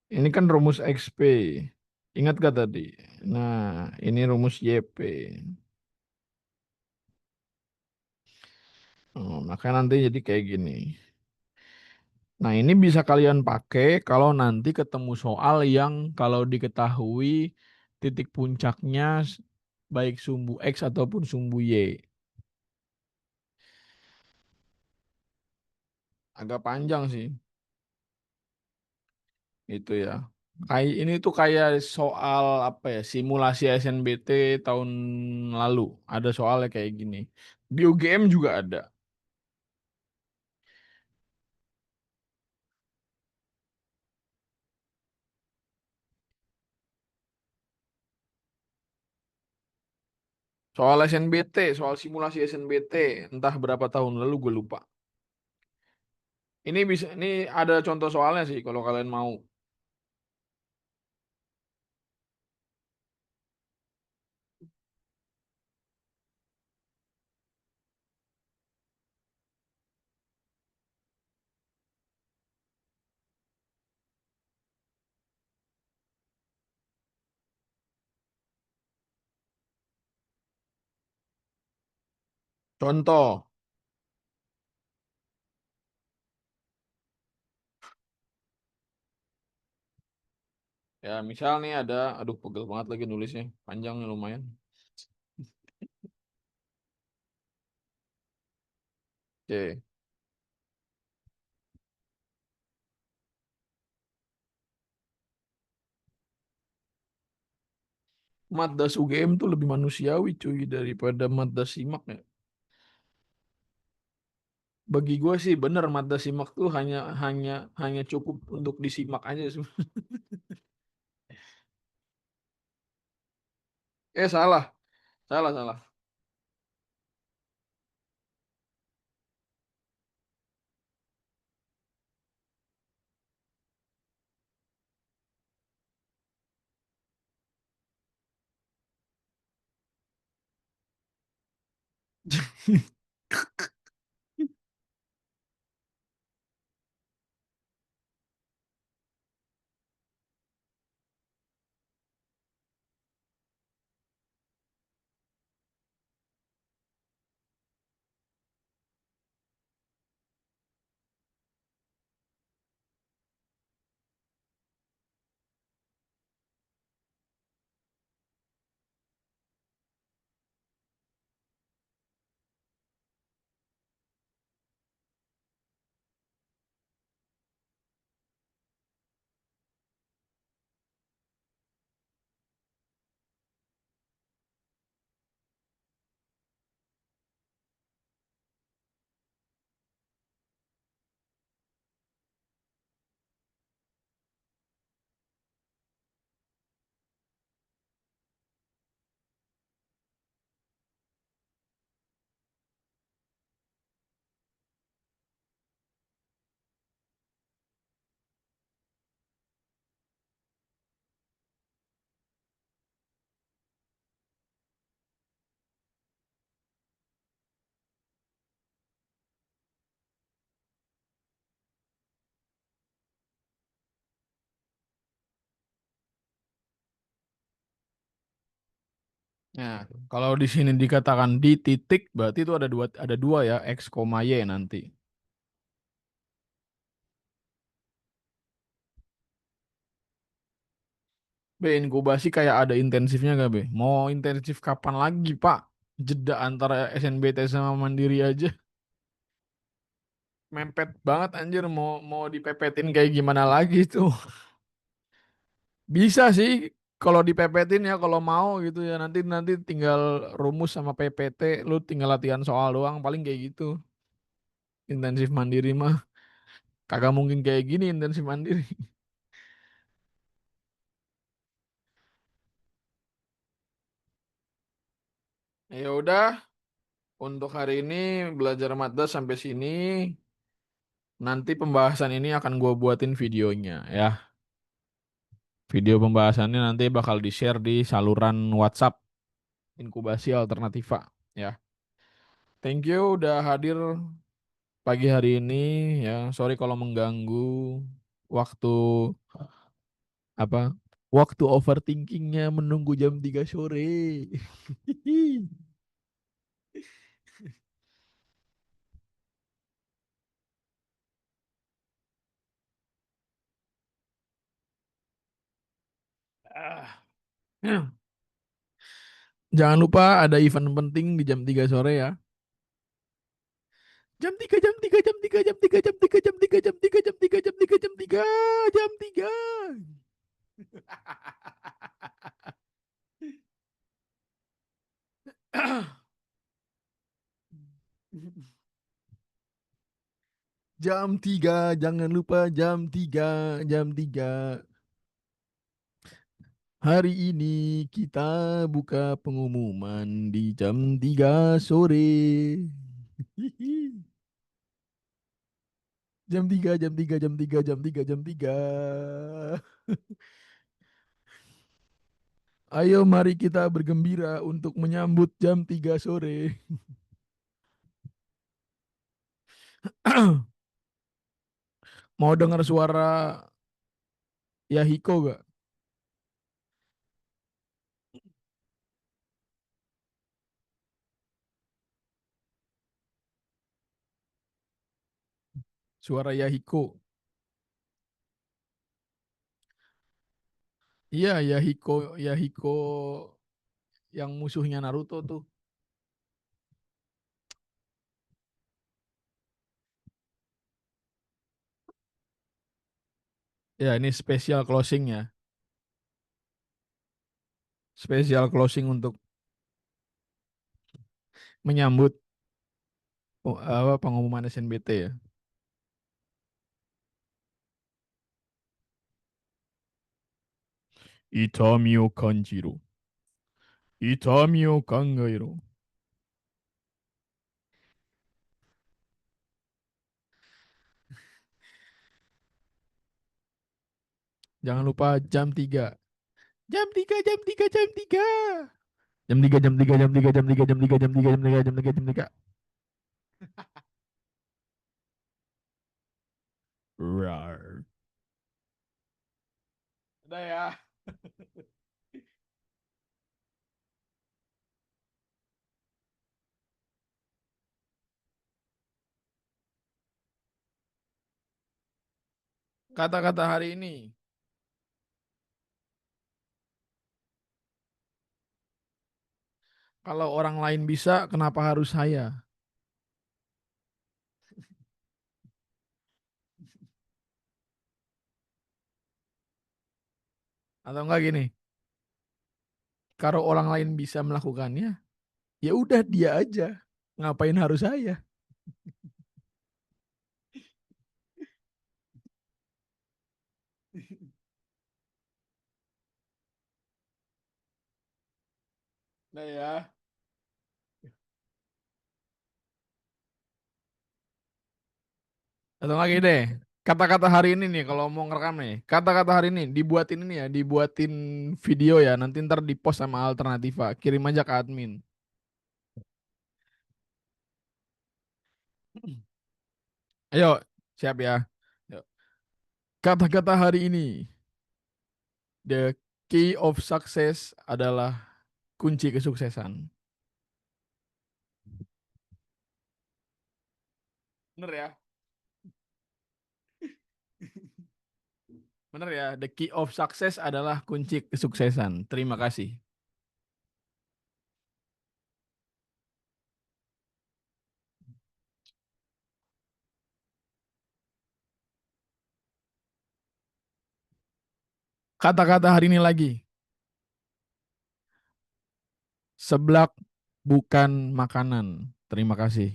Ini kan rumus XP. Ingat gak tadi? Nah, ini rumus YP. Oh, maka nanti jadi kayak gini. Nah, ini bisa kalian pakai kalau nanti ketemu soal yang kalau diketahui titik puncaknya baik sumbu X ataupun sumbu Y. Agak panjang sih itu ya. Kayak ini tuh kayak soal apa ya, simulasi SNBT tahun lalu. Ada soalnya kayak gini. Di UGM juga ada. Soal SNBT, soal simulasi SNBT, entah berapa tahun lalu gue lupa. Ini ada contoh soalnya sih kalau kalian mau. Contoh, ya misal nih ada, aduh pegel banget lagi nulisnya, panjang lumayan. Oke, Maddas UGM tuh lebih manusiawi cuy daripada Maddas Simak ya. Bagi gue sih bener Maddas Simak tuh hanya hanya hanya cukup untuk disimak aja. Salah, salah, salah. Nah, kalau di sini dikatakan di titik, berarti itu ada dua ya, X, Y nanti. B, inkubasi kayak ada intensifnya gak, B? Mau intensif kapan lagi, Pak? Jeda antara SNBT sama Mandiri aja. Mepet banget anjir, mau dipepetin kayak gimana lagi tuh. Bisa sih kalau dipepetin ya kalau mau gitu ya. Nanti nanti tinggal rumus sama PPT, lu tinggal latihan soal doang paling kayak gitu. Intensif mandiri mah kagak mungkin kayak gini intensif mandiri. Ya udah, untuk hari ini belajar Maddas sampai sini. Nanti pembahasan ini akan gue buatin videonya ya. Video pembahasannya nanti bakal di-share di saluran WhatsApp Inkubasi Alternativa ya. Thank you udah hadir pagi hari ini ya. Sorry kalau mengganggu waktu apa? Waktu overthinkingnya menunggu jam 3 sore. Ah. Jangan lupa ada event penting di jam 3 sore ya. Jam 3 jam 3 jam 3 jam 3 jam 3 jam 3 jam 3 jam 3 jam 3 jam 3 jam 3. Jam 3 jangan lupa jam 3. Hari ini kita buka pengumuman di jam 3 sore. Jam 3 Ayo mari kita bergembira untuk menyambut jam 3 sore. Mau dengar suara Yahiko gak? Suara Yahiko. Iya, Yahiko, Yahiko yang musuhnya Naruto tuh. Ya, ini spesial closing ya. Spesial closing untuk menyambut pengumuman SNBT ya. Itamio Kanjiro. Itamio Kangairo. Jangan lupa jam 3. Jam 3 jam 3 jam 3. Jam 3 jam 3 jam 3 jam 3 jam 3 jam 3 jam 3 jam 3 jam 3. Rar. Udah ya. Kata-kata hari ini. Kalau orang lain bisa, kenapa harus saya? Atau enggak gini, kalau orang lain bisa melakukannya, ya udah dia aja. Ngapain harus saya? Nah ya. Atau lagi deh, kata-kata hari ini nih kalau mau ngerekam nih, kata-kata hari ini dibuatin ini ya, dibuatin video ya, nanti ntar di post sama Alternativa, kirim aja ke admin. Ayo, siap ya. Yuk. Kata-kata hari ini, the key of success adalah kunci kesuksesan. Bener ya? Bener ya, the key of success adalah kunci kesuksesan. Terima kasih. Kata-kata hari ini lagi, seblak bukan makanan. Terima kasih.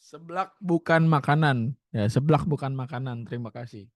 Seblak bukan makanan. Ya, seblak bukan makanan. Terima kasih.